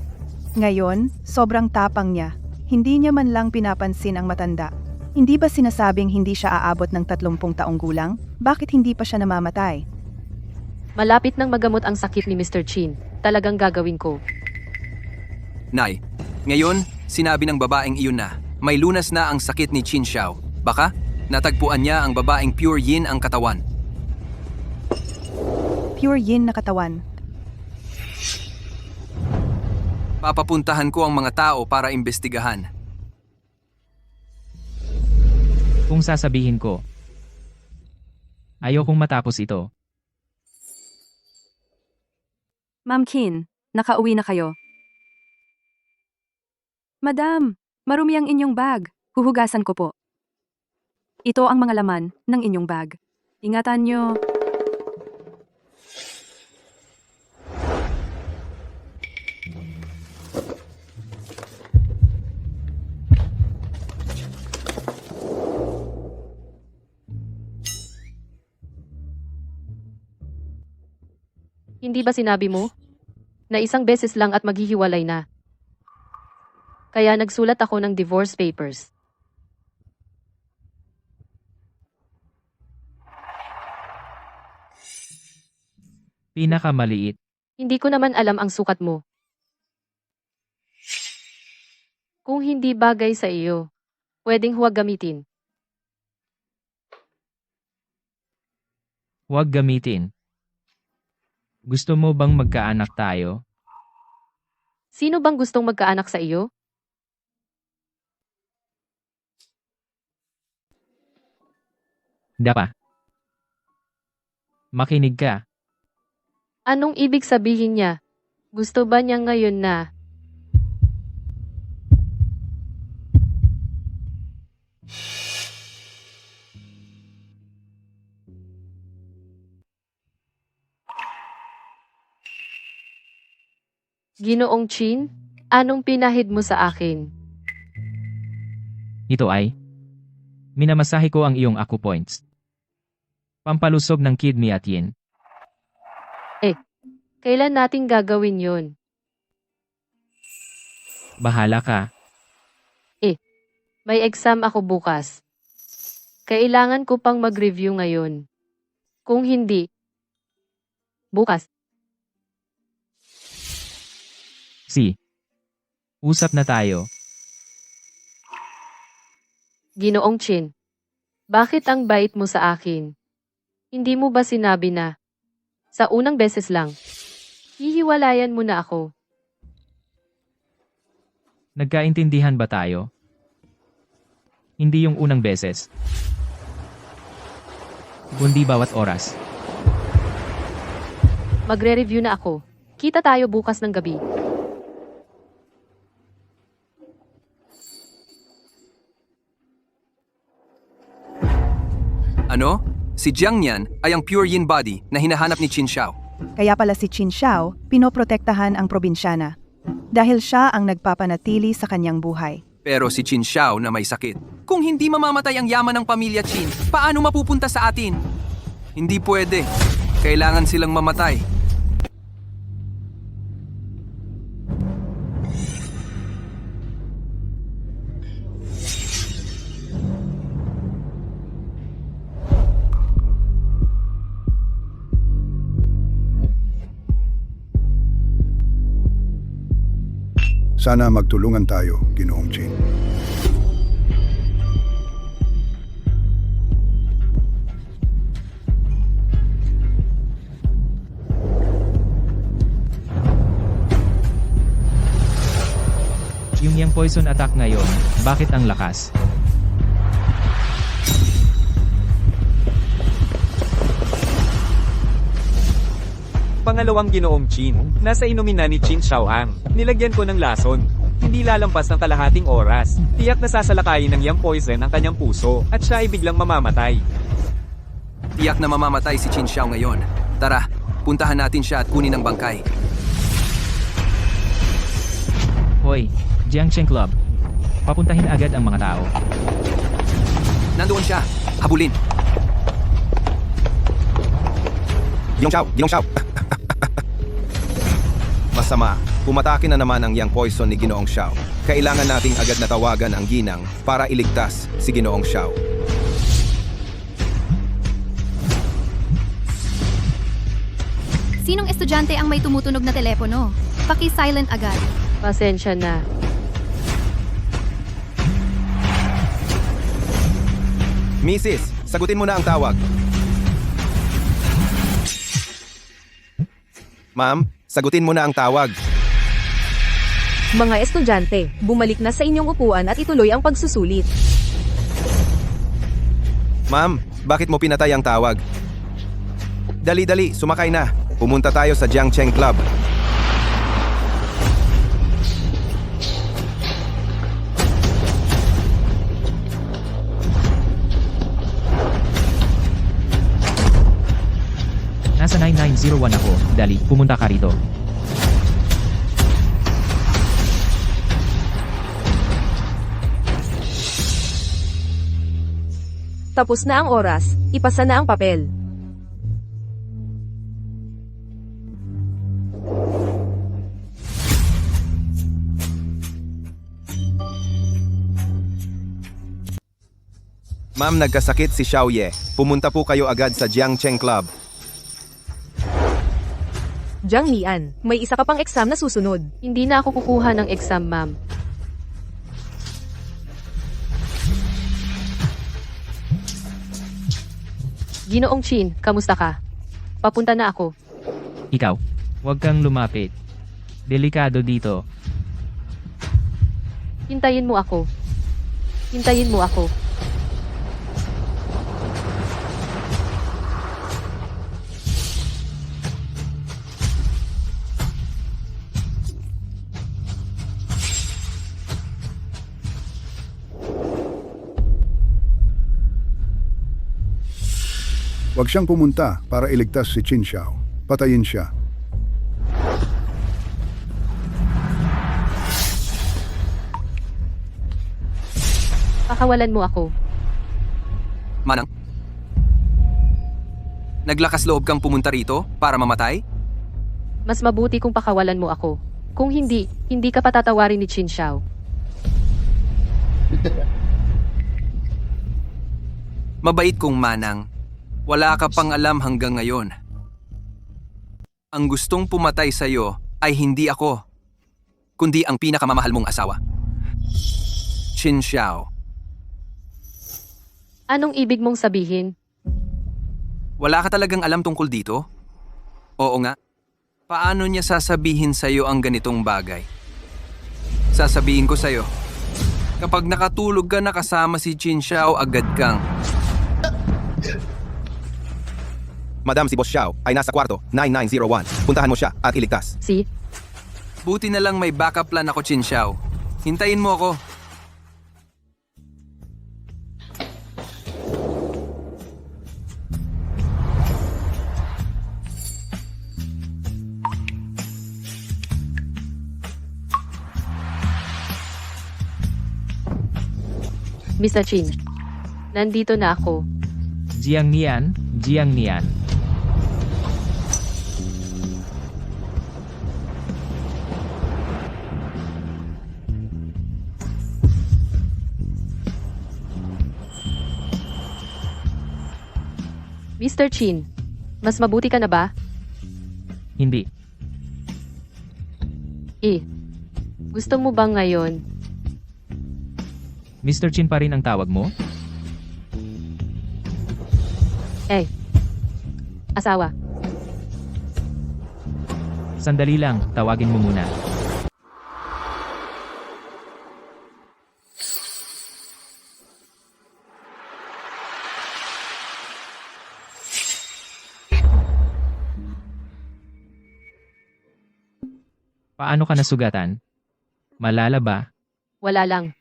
Ngayon, sobrang tapang niya. Hindi niya man lang pinapansin ang matanda. Hindi ba sinasabing hindi siya aabot ng 30 taong gulang? Bakit hindi pa siya namamatay? Malapit nang magamot ang sakit ni Mr. Chin. Talagang gagawin ko. Nay, ngayon, sinabi ng babaeng iyon na may lunas na ang sakit ni Qin Xiao. Baka, natagpuan niya ang babaeng pure yin ang katawan. Pure yin na katawan. Papapuntahan ko ang mga tao para imbestigahan. Kung sasabihin ko, ayaw kong matapos ito. Ma'am Qin, nakauwi na kayo. Madam, marumi ang inyong bag. Huhugasan ko po. Ito ang mga laman ng inyong bag. Ingatan nyo. Hindi ba sinabi mo? Na isang beses lang at maghihiwalay na. Kaya nagsulat ako ng divorce papers. Pinakamaliit. Hindi ko naman alam ang sukat mo. Kung hindi bagay sa iyo, pwedeng huwag gamitin. Huwag gamitin. Gusto mo bang magkaanak tayo? Sino bang gustong magkaanak sa iyo? Dapa. Makinig ka. Anong ibig sabihin niya? Gusto ba niya ngayon na? Ginoong Chin, anong pinahid mo sa akin? Ito ay, minamasahe ko ang iyong acupoints. Pampalusog ng kidney at yin. Kailan natin gagawin yon? Bahala ka. May exam ako bukas. Kailangan ko pang mag-review ngayon. Kung hindi, bukas. Si. Usap na tayo. Ginoong Chin. Bakit ang bait mo sa akin? Hindi mo ba sinabi na sa unang beses lang, hihiwalayan mo na ako? Nagkaintindihan ba tayo? Hindi yung unang beses. Kundi bawat oras. Magre-review na ako. Kita tayo bukas ng gabi. Ano? Si Jiang Nian ay ang pure yin body na hinahanap ni Qin Xiao. Kaya pala si Qin Xiao, pinoprotektahan ang probinsyana. Dahil siya ang nagpapanatili sa kanyang buhay. Pero si Qin Xiao na may sakit. Kung hindi mamamatay ang yaman ng pamilya Qin, paano mapupunta sa atin? Hindi pwede. Kailangan silang mamatay. Sana magtulungan tayo, Ginoong Chin. Yung poison attack ngayon, bakit ang lakas? Pangalawang Ginoong Chin, nasa inumin na ni Qin Xiaoang. Nilagyan ko ng lason. Hindi lalampas ng kalahating oras. Tiyak na sasalakayin ng yang poison ang kanyang puso at siya ay biglang mamamatay. Tiyak na mamamatay si Qin Xiao ngayon. Tara, puntahan natin siya at kunin ang bangkay. Hoy, Jiangcheng Club. Papuntahin agad ang mga tao. Nandoon siya. Habulin. Ginong Xiao! Masama, pumatake na naman ang yang poison ni Ginoong Xiao. Kailangan nating agad na tawagan ang ginang para iligtas si Ginoong Xiao. Sinong estudyante ang may tumutunog na telepono? Paki-silent agad. Pasensya na. Mrs., sagutin mo na ang tawag. Ma'am, sagutin mo na ang tawag. Mga estudyante, bumalik na sa inyong upuan at ituloy ang pagsusulit. Ma'am, bakit mo pinatay ang tawag? Dali-dali, sumakay na. Pumunta tayo sa Jiangcheng Club. Nasa 9901 ako. Dali, pumunta ka rito. Tapos na ang oras, ipasa na ang papel. Ma'am, nagkasakit si Xiao Ye. Pumunta po kayo agad sa Jiangcheng Club. Jiang Nian, may isa ka pang exam na susunod. Hindi na ako kukuha ng exam, ma'am. Ginoong Chin, kamusta ka? Papunta na ako. Ikaw, huwag kang lumapit. Delikado dito. Hintayin mo ako. Hintayin mo ako. Huwag siyang pumunta para iligtas si Qin Xiao. Patayin siya. Pakawalan mo ako. Manang? Naglakas loob kang pumunta rito para mamatay? Mas mabuti kung pakawalan mo ako. Kung hindi, hindi ka patatawarin ni Qin Xiao. Mabait kong manang. Wala ka pang alam hanggang ngayon. Ang gustong pumatay sa'yo ay hindi ako, kundi ang pinakamamahal mong asawa. Qin Xiao. Anong ibig mong sabihin? Wala ka talagang alam tungkol dito? Oo nga. Paano niya sasabihin sa'yo ang ganitong bagay? Sasabihin ko sa'yo, kapag nakatulog ka na kasama si Qin Xiao, agad kang... Madam, si Boss Xiao ay nasa kwarto 9901. Puntahan mo siya at iligtas. Si? Buti na lang may backup plan ako, Qin Xiao. Hintayin mo ako. Mr. Chin. Nandito na ako. Jiang Nian, Jiang Nian. Mr. Chin, mas mabuti ka na ba? Hindi. Gusto mo bang ngayon? Mr. Chin pa rin ang tawag mo? Asawa. Sandali lang, tawagin mo muna. Paano ka nasugatan? Malala ba? Wala lang.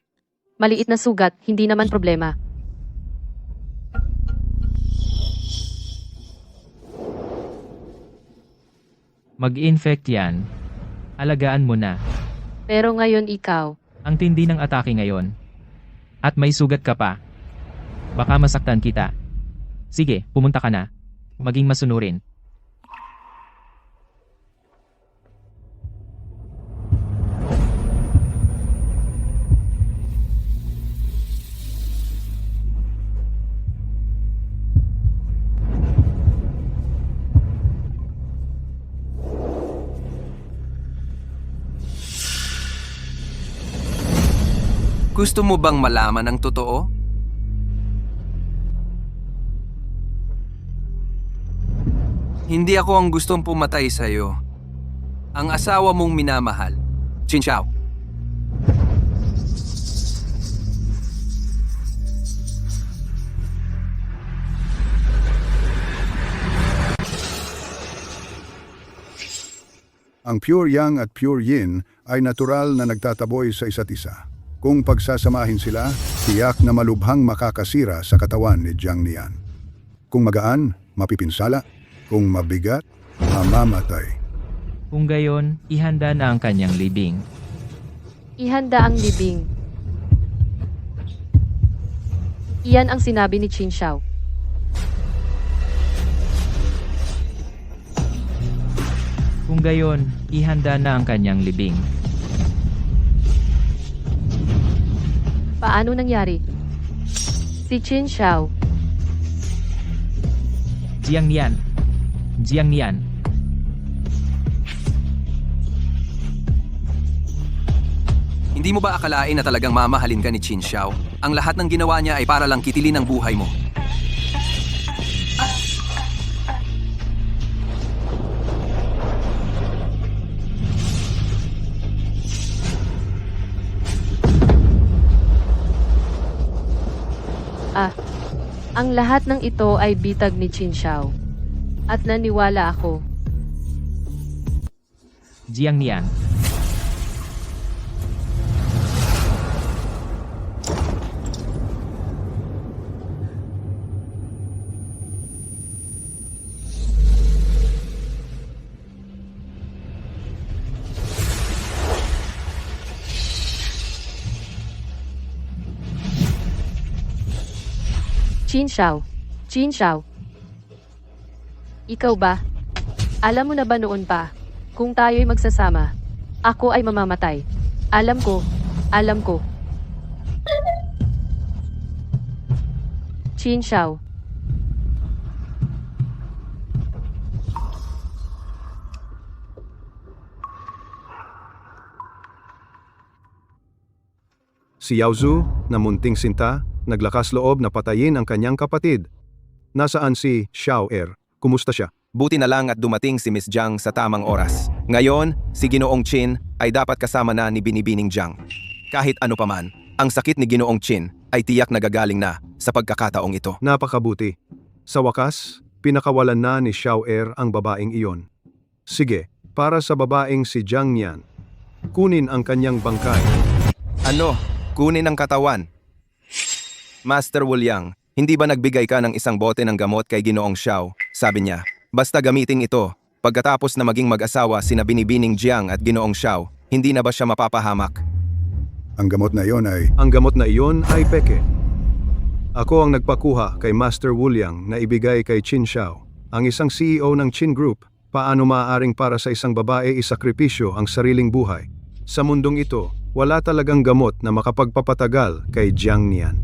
Maliit na sugat, hindi naman problema. Mag-infect yan. Alagaan mo na. Pero ngayon ikaw, Ang tindi ng atake ngayon. At may sugat ka pa. Baka masaktan kita. Sige, pumunta ka na. Maging masunurin. Gusto mo bang malaman ang totoo? Hindi ako ang gustong pumatay sa'yo. Ang asawa mong minamahal, Qin Xiao. Ang pure yang at pure yin ay natural na nagtataboy sa isa't isa. Kung pagsasamahin sila, tiyak na malubhang makakasira sa katawan ni Jiang Nian. Kung magaan, mapipinsala. Kung mabigat, mamamatay. Kung gayon, ihanda na ang kanyang libing. ihanda ang libing. Iyan ang sinabi ni Qin Xiao. Kung gayon, ihanda na ang kanyang libing. Paano nangyari? Si Qin Xiao. Jiang Nian. Jiang Nian. Hindi mo ba akalain na talagang mamahalin ka ni Qin Xiao? Ang lahat ng ginawa niya ay para lang kitilin ang buhay mo. Ang lahat ng ito ay bitag ni Qin Xiao. At naniwala ako. Jiang Nian. Qin Xiao. Qin Xiao. Ikaw ba? Alam mo na ba noon pa? Kung tayo'y magsasama, ako ay mamamatay. Alam ko. Alam ko. Chin Xiao. Si Yao Zhu, na munting sinta, naglakas loob na patayin ang kanyang kapatid. Nasaan si Xiao Er? Kumusta siya? Buti na lang at dumating si Miss Jiang sa tamang oras. Ngayon, si Ginoong Chin ay dapat kasama na ni Binibining Jiang. Kahit ano paman, ang sakit ni Ginoong Chin ay tiyak nagagaling na sa pagkakataong ito. Napakabuti. Sa wakas, pinakawalan na ni Xiao Er ang babaeng iyon. Sige, para sa babaeng si Jiang Nian, kunin ang kanyang bangkay. Ano? Kunin ang katawan. Master Wuliang, hindi ba nagbigay ka ng isang bote ng gamot kay Ginoong Xiao? Sabi niya, basta gamitin ito. Pagkatapos na maging mag-asawa sina Binibining Jiang at Ginoong Xiao, hindi na ba siya mapapahamak? Ang gamot na iyon ay Ang gamot na iyon ay peke. Ako ang nagpakuha kay Master Wuliang na ibigay kay Qin Xiao, ang isang CEO ng Qin Group. Paano maaaring para sa isang babae isakripisyo ang sariling buhay? Sa mundong ito, wala talagang gamot na makapagpapatagal kay Jiang Nian.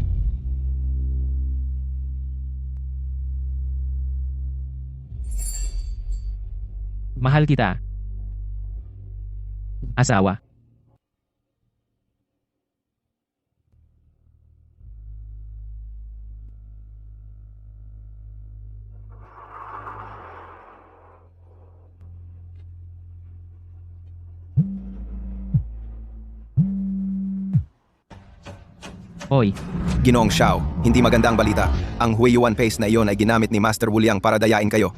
Mahal kita. Asawa. Hoy, Ginoong Xiao, hindi maganda ang balita. Ang Huiyuan paste na iyon ay ginamit ni Master Wuliang para dayain kayo.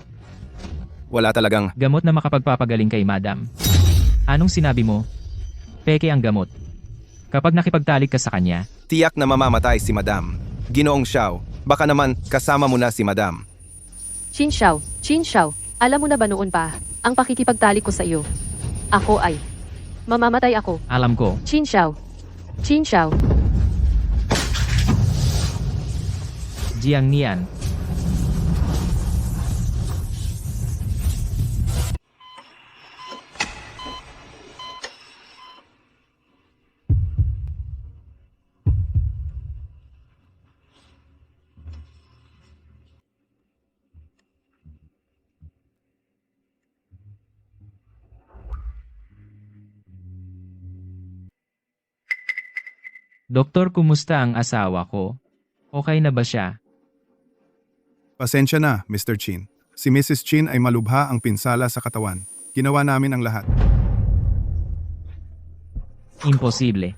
Wala talagang... gamot na makapagpapagaling kay Madam. Anong sinabi mo? Peke ang gamot. Kapag nakipagtalik ka sa kanya, Tiyak na mamamatay si Madam. Ginoong Xiao, baka naman kasama mo na si Madam. Chin Xiao, alam mo na ba noon pa, ang pakikipagtalik ko sa iyo? Ako ay, mamamatay ako. alam ko, Chin Xiao. Jiang Nian. Doktor, kumusta ang asawa ko? Okay na ba siya? Pasensya na, Mr. Chin. Si Mrs. Chin ay malubha ang pinsala sa katawan. Ginawa namin ang lahat. Imposible.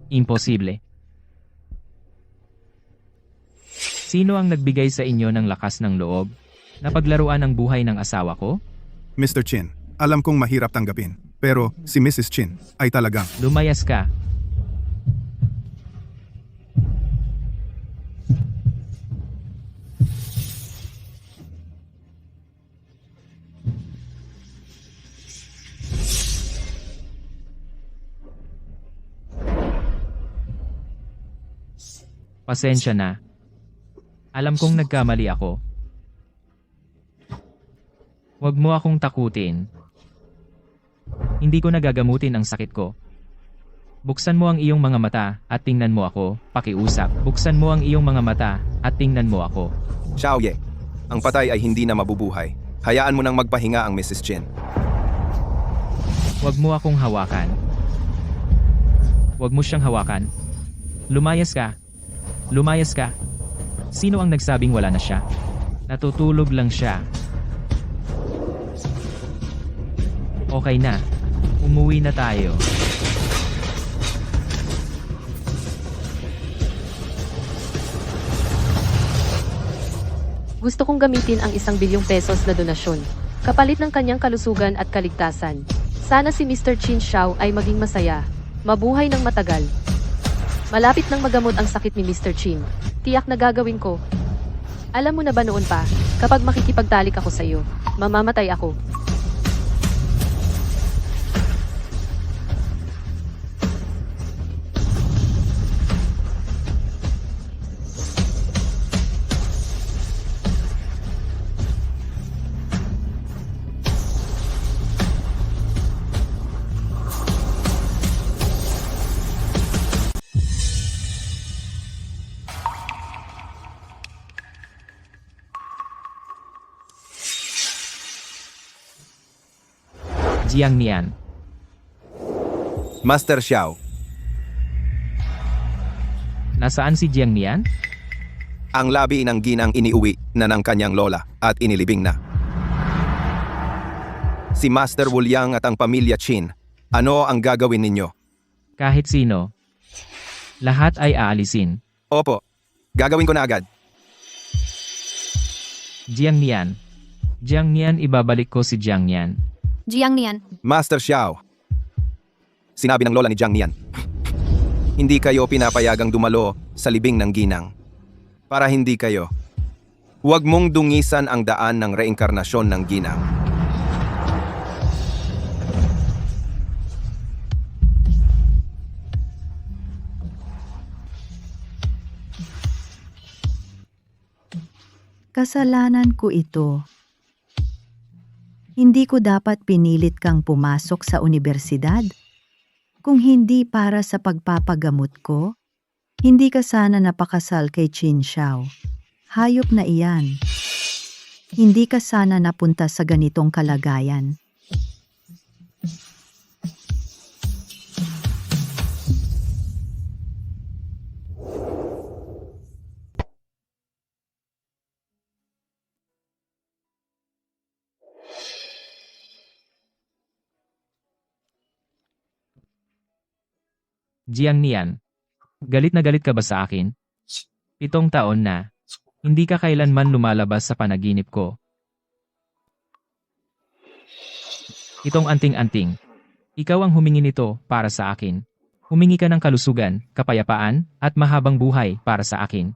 Imposible. Sino ang nagbigay sa inyo ng lakas ng loob na paglaruan ang buhay ng asawa ko? Mr. Chin, alam kong mahirap tanggapin. Pero si Mrs. Chin ay talagang... Lumayas ka. Pasensya na. Alam kong nagkamali ako. Huwag mo akong takutin. Hindi ko nagagamutin ang sakit ko. Buksan mo ang iyong mga mata at tingnan mo ako, pakiusap. Buksan mo ang iyong mga mata at tingnan mo ako. Xiao Ye, ang patay ay hindi na mabubuhay. Hayaan mo nang magpahinga ang Mrs. Chin. Huwag mo akong hawakan. Huwag mo siyang hawakan. Lumayas ka. Lumayas ka. Sino ang nagsabing wala na siya? Natutulog lang siya. Okay na. Umuwi na tayo. Gusto kong gamitin ang 1 bilyong pesos na donasyon, kapalit ng kanyang kalusugan at kaligtasan. Sana si Mr. Qin Xiao ay maging masaya, mabuhay ng matagal. Malapit nang magamot ang sakit ni Mr. Qin. Tiyak na gagawin ko. Alam mo na ba noon pa, kapag makikipagtalik ako sa iyo, mamamatay ako. Jiang Nian. Master Xiao, Nasaan si Jiang Nian? ang labi ng ginang iniuwi na ng kanyang lola at inilibing na. Si Master Wuliang at ang pamilya Qin, ano ang gagawin ninyo? Kahit sino. Lahat ay aalisin. Opo, gagawin ko na agad. Jiang Nian. Jiang Nian, ibabalik ko si Jiang Nian. Jiang Nian, Master Xiao, sinabi ng lola ni Jiang Nian, hindi kayo pinapayagang dumalo sa libing ng ginang. Para hindi kayo, huwag mong dungisan ang daan ng reinkarnasyon ng ginang. Kasalanan ko ito. Hindi ko dapat pinilit kang pumasok sa unibersidad. Kung hindi para sa pagpapagamot ko, hindi ka sana napakasal kay Qin Xiao. Hayop na iyan. Hindi ka sana napunta sa ganitong kalagayan. Jiang Nian. Galit na galit ka ba sa akin? 7 taon na. Hindi ka kailanman lumalabas sa panaginip ko. Itong anting-anting. Ikaw ang humingi nito para sa akin. Humingi ka ng kalusugan, kapayapaan, at mahabang buhay para sa akin.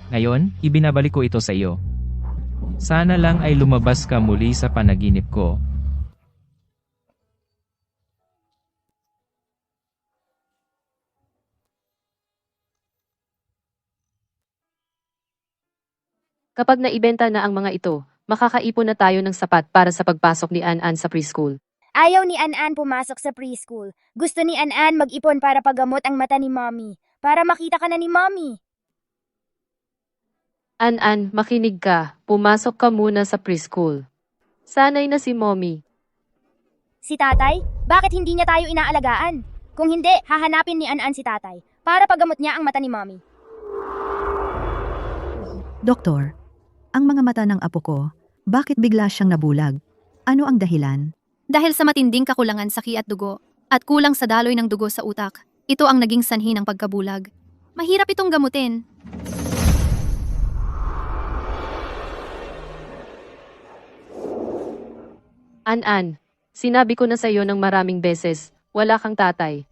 Ngayon, ibinabalik ko ito sa iyo. Sana lang ay lumabas ka muli sa panaginip ko. Kapag naibenta na ang mga ito, makakaipon na tayo ng sapat para sa pagpasok ni An-An sa preschool. Ayaw ni An-An pumasok sa preschool. Gusto ni An-An mag-ipon para pagamot ang mata ni Mommy. Para makita ka na ni Mommy. An-An, makinig ka. Pumasok ka muna sa preschool. Sanay na si Mommy. Si Tatay? Bakit hindi niya tayo inaalagaan? Kung hindi, hahanapin ni An-An si Tatay para pagamot niya ang mata ni Mommy. Doktor, ang mga mata ng apo ko, bakit bigla siyang nabulag? Ano ang dahilan? dahil sa matinding kakulangan sa ki at dugo, at kulang sa daloy ng dugo sa utak, ito ang naging sanhi ng pagkabulag. Mahirap itong gamutin. An-An, sinabi ko na sa iyo ng maraming beses, wala kang tatay.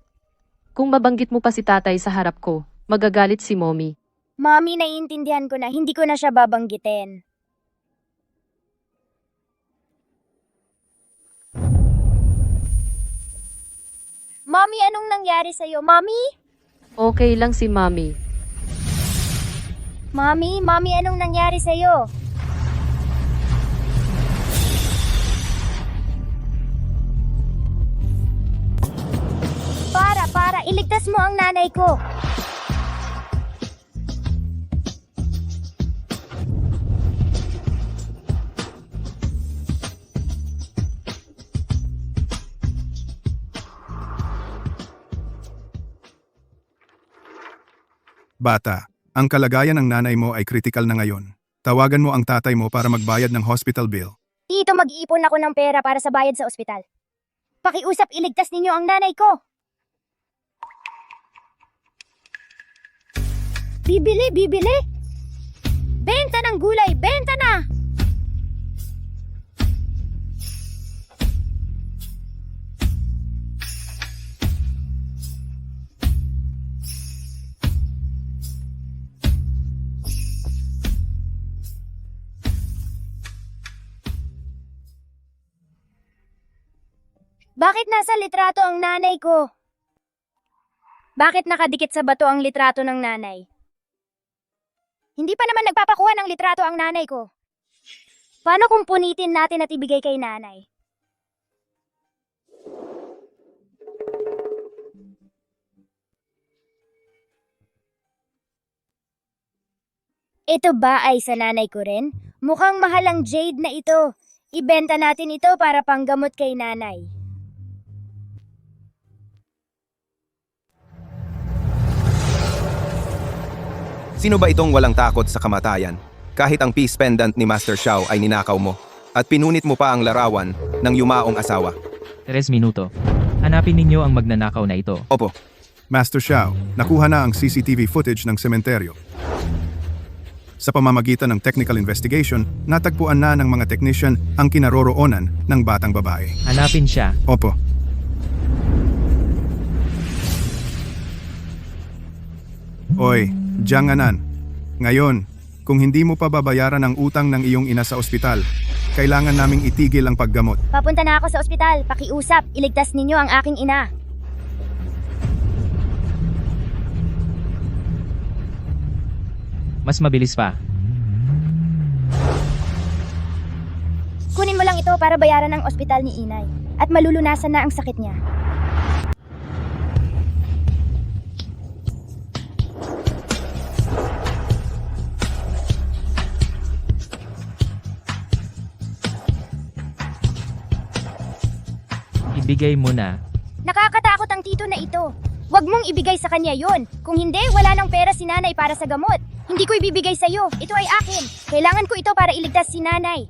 Kung mabanggit mo pa si tatay sa harap ko, magagalit si Mommy. Mommy, naiintindihan ko na, hindi ko na siya babanggitin. Mommy, anong nangyari sa'yo? Mommy? Okay lang si Mommy. Mommy, anong nangyari sa'yo? Para, iligtas mo ang nanay ko. Bata, ang kalagayan ng nanay mo ay critical na ngayon. Tawagan mo ang tatay mo para magbayad ng hospital bill. Tito, mag-iipon ako ng pera para sa bayad sa ospital. Pakiusap, iligtas ninyo ang nanay ko. Bibili! Benta ng gulay, benta na! Bakit nasa litrato ang nanay ko? Bakit nakadikit sa bato ang litrato ng nanay? Hindi pa naman nagpapakuha ng litrato ang nanay ko. Paano kung punitin natin at ibigay kay nanay? Ito ba ay sa nanay ko rin? Mukhang mahal ang jade na ito. Ibenta natin ito para panggamot kay nanay. Sino ba itong walang takot sa kamatayan? Kahit ang peace pendant ni Master Xiao ay ninakaw mo. At pinunit mo pa ang larawan ng yumaong asawa. 3 minuto. Hanapin ninyo ang magnanakaw na ito. Opo, Master Xiao, nakuha na ang CCTV footage ng sementeryo. Sa pamamagitan ng technical investigation, natagpuan na ng mga technician ang kinaroroonan ng batang babae. Hanapin siya. Opo. Oy, Jiang Anan. Ngayon, kung hindi mo pa babayaran ang utang ng iyong ina sa ospital, kailangan naming itigil ang paggamot. Papunta na ako sa ospital. Pakiusap, iligtas ninyo ang aking ina. Mas mabilis pa. Kunin mo lang ito para bayaran ang ospital ni inay. At malulunasan na ang sakit niya. Ibigay mo na. Nakakatakot ang tito na ito. Huwag mong ibigay sa kanya yon. Kung hindi, wala nang pera si nanay para sa gamot. Hindi ko ibibigay sa iyo. Ito ay akin. Kailangan ko ito para iligtas si nanay.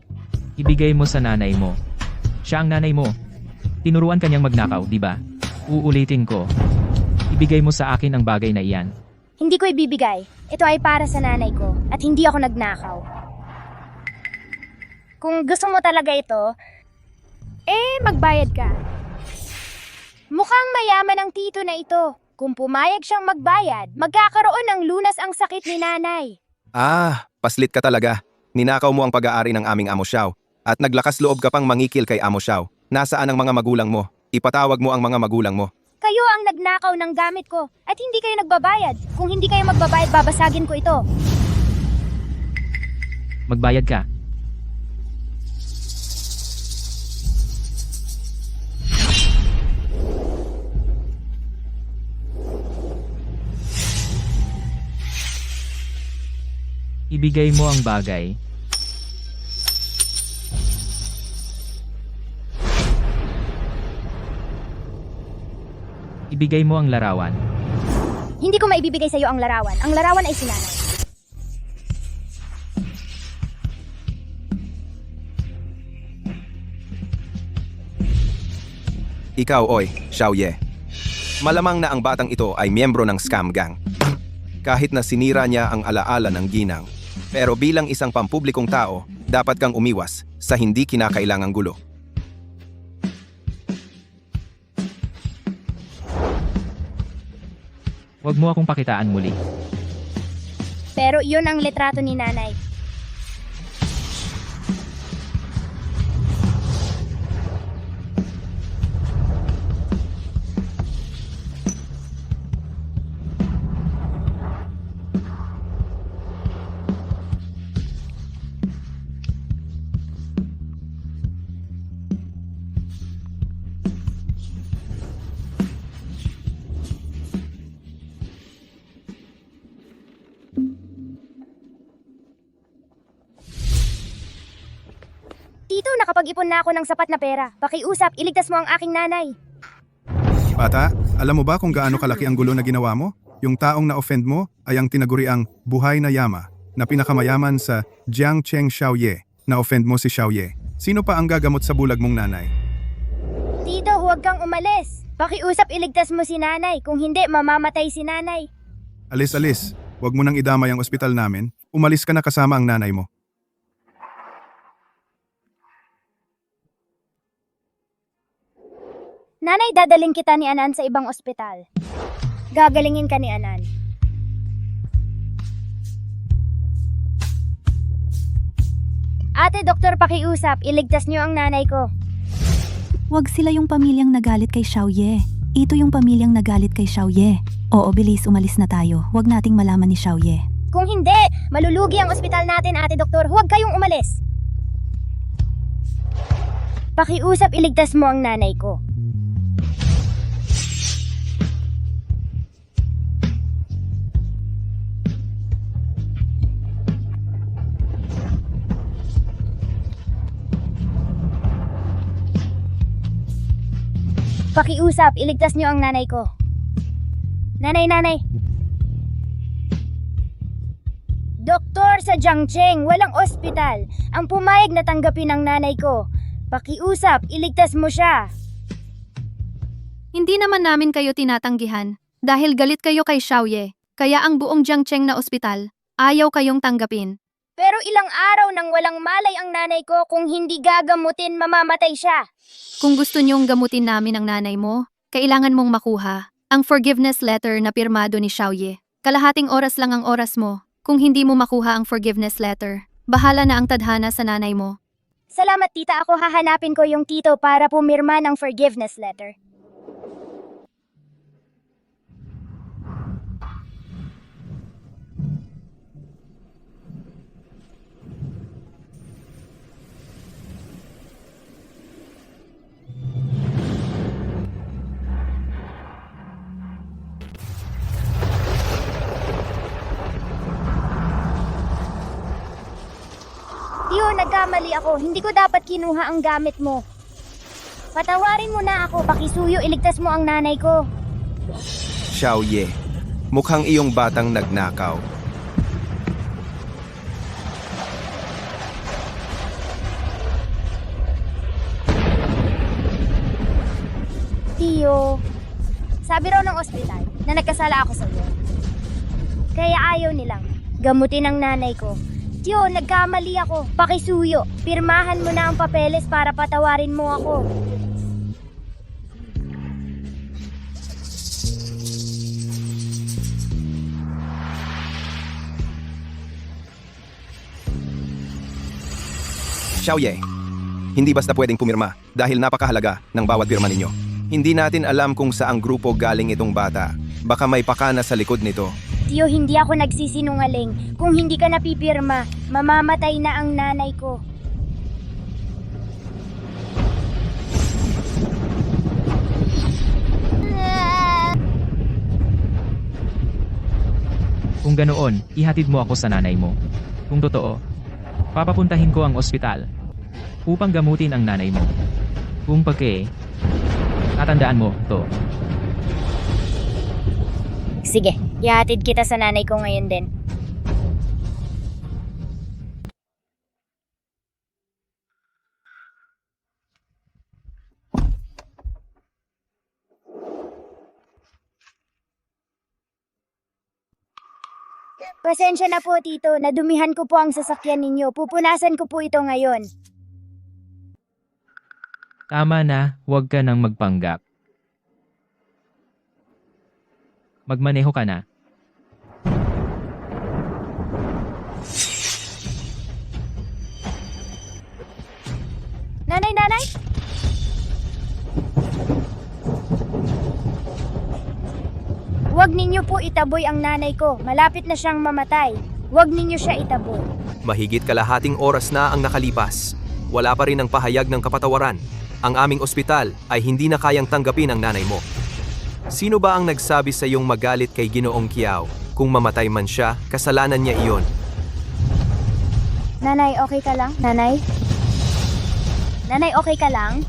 Ibigay mo sa nanay mo. Siya ang nanay mo. Tinuruan kanyang magnakaw, di ba? Uulitin ko. Ibigay mo sa akin ang bagay na iyan. Hindi ko ibibigay. Ito ay para sa nanay ko. At hindi ako nagnakaw. Kung gusto mo talaga ito, magbayad ka. Mukhang mayaman ang tito na ito. Kung pumayag siyang magbayad, magkakaroon ng lunas ang sakit ni nanay. Paslit ka talaga. Ninakaw mo ang pag-aari ng aming Amo Xiao. At naglakas loob ka pang mangikil kay Amo Xiao. Nasaan ang mga magulang mo? Ipatawag mo ang mga magulang mo. Kayo ang nagnakaw ng gamit ko at hindi kayo nagbabayad. Kung hindi kayo magbabayad, babasagin ko ito. Magbayad ka. Ibigay mo ang bagay. Ibigay mo ang larawan. Hindi ko maibibigay sa iyo ang larawan. Ang larawan ay si nanay. Ikaw, Oy, Xiao Ye. Malamang na ang batang ito ay miyembro ng scam gang. Kahit na sinira niya ang alaala ng ginang. Pero bilang isang pampublikong tao, dapat kang umiwas sa hindi kinakailangang gulo. Huwag mo akong pakitaan muli. Pero iyon ang litrato ni nanay. Tito, nakapag-ipon na ako ng sapat na pera. Pakiusap, iligtas mo ang aking nanay. Bata, alam mo ba kung gaano kalaki ang gulo na ginawa mo? Yung taong na-offend mo ay ang tinaguriang buhay na yama na pinakamayaman sa Jiangcheng Xiaoye. Na-offend mo si Xiaoye. Sino pa ang gagamot sa bulag mong nanay? Tito, huwag kang umalis. Pakiusap, iligtas mo si nanay. Kung hindi, mamamatay si nanay. Alis. Huwag mo nang idamay ang ospital namin. Umalis ka na kasama ang nanay mo. Nanay, dadaling kita ni Anan sa ibang ospital. Gagalingin ka ni Anan. Ate, doktor, pakiusap. Iligtas niyo ang nanay ko. Huwag sila yung pamilyang nagalit kay Xiaoye. Ito yung pamilyang nagalit kay Xiaoye. Oo, bilis, umalis na tayo. Huwag nating malaman ni Xiaoye. Kung hindi, malulugi ang ospital natin, ate doktor. Huwag kayong umalis. Pakiusap, iligtas mo ang nanay ko. Pakiusap, iligtas niyo ang nanay ko. Nanay. Doktor sa Jiangcheng, walang ospital. Ang pumayag na tanggapin ang nanay ko. Pakiusap, iligtas mo siya. Hindi naman namin kayo tinatanggihan dahil galit kayo kay Xiaoye, kaya ang buong Jiangcheng na ospital, ayaw kayong tanggapin. Pero ilang araw nang walang malay ang nanay ko, kung hindi gagamutin, mamamatay siya. Kung gusto niyong gamutin namin ang nanay mo, kailangan mong makuha ang forgiveness letter na pirmado ni Xiaoye. Kalahating oras lang ang oras mo. Kung hindi mo makuha ang forgiveness letter, bahala na ang tadhana sa nanay mo. Salamat tita, ako hahanapin ko yung tito para pumirma ng forgiveness letter. Tiyo, nagkamali ako. Hindi ko dapat kinuha ang gamit mo. Patawarin mo na ako. Pakisuyo, iligtas mo ang nanay ko. Xiaoye, mukhang iyong batang nagnakaw. Tiyo, sabi raw ng ospital na nagkasala ako sa iyo. Kaya ayaw nilang gamutin ang nanay ko. Tiyo, nagkamali ako. Pakisuyo. Pirmahan mo na ang papeles para patawarin mo ako. Xiaoye, hindi basta pwedeng pumirma dahil napakahalaga ng bawat pirma ninyo. Hindi natin alam kung saang grupo galing itong bata. Baka may pakana sa likod nito. Tiyo, hindi ako nagsisinungaling. Kung hindi ka napipirma, mamamatay na ang nanay ko. Kung ganoon, ihatid mo ako sa nanay mo. Kung totoo, papapuntahin ko ang ospital upang gamutin ang nanay mo. Kung tatandaan mo to. Sige, ihatid kita sa nanay ko ngayon din. Pasensya na po, Tito. Nadumihan ko po ang sasakyan ninyo. Pupunasan ko po ito ngayon. Tama na, huwag ka nang magpanggap. Magmaneho ka na. Nanay, nanay! Huwag ninyo po itaboy ang nanay ko. Malapit na siyang mamatay. Huwag ninyo siya itaboy. Mahigit kalahating oras na ang nakalipas. Wala pa rin ang pahayag ng kapatawaran. Ang aming ospital ay hindi na kayang tanggapin ang nanay mo. Sino ba ang nagsabi sa iyong magalit kay Ginoong Kiao? Kung mamatay man siya, kasalanan niya iyon. Nanay, okay ka lang? Nanay? Nanay, okay ka lang?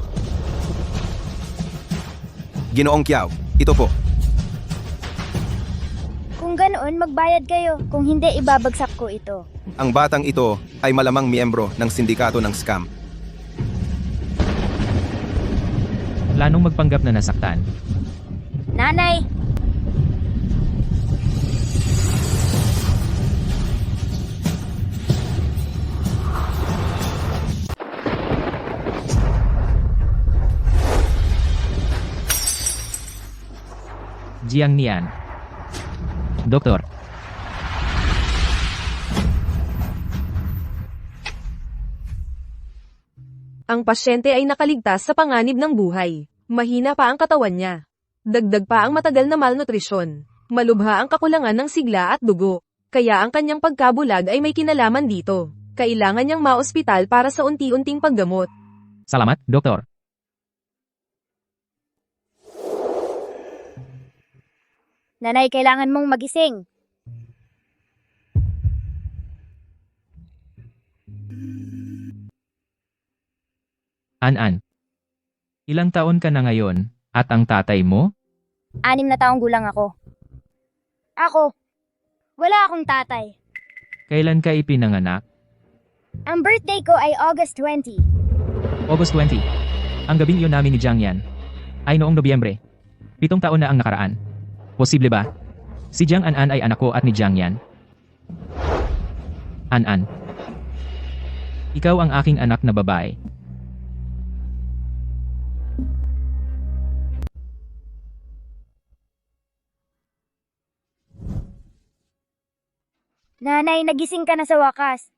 Ginoong Kiao, ito po. Kung ganoon, magbayad kayo. Kung hindi, ibabagsak ko ito. Ang batang ito ay malamang miyembro ng sindikato ng scam. Planong magpanggap na nasaktan. Nanay! Jiang Nian. Doktor. Ang pasyente ay nakaligtas sa panganib ng buhay. Mahina pa ang katawan niya. Dagdag pa ang matagal na malnutrisyon. Malubha ang kakulangan ng sigla at dugo. Kaya ang kanyang pagkabulag ay may kinalaman dito. Kailangan niyang maospital para sa unti-unting paggamot. Salamat, Doktor. Nanay, kailangan mong magising. An-an. Ilang taon ka na ngayon, at ang tatay mo? 6 na taong gulang ako. Ako, wala akong tatay. Kailan ka ipinanganak? Ang birthday ko ay August 20. August 20. Ang gabing iyon namin ni Jiang Yan ay noong Nobyembre. 7 taon na ang nakaraan. Posible ba? Si Jiang An-an ay anak ko at ni Jiang Yan. An-an. Ikaw ang aking anak na babae. Nanay, nagising ka na sa wakas.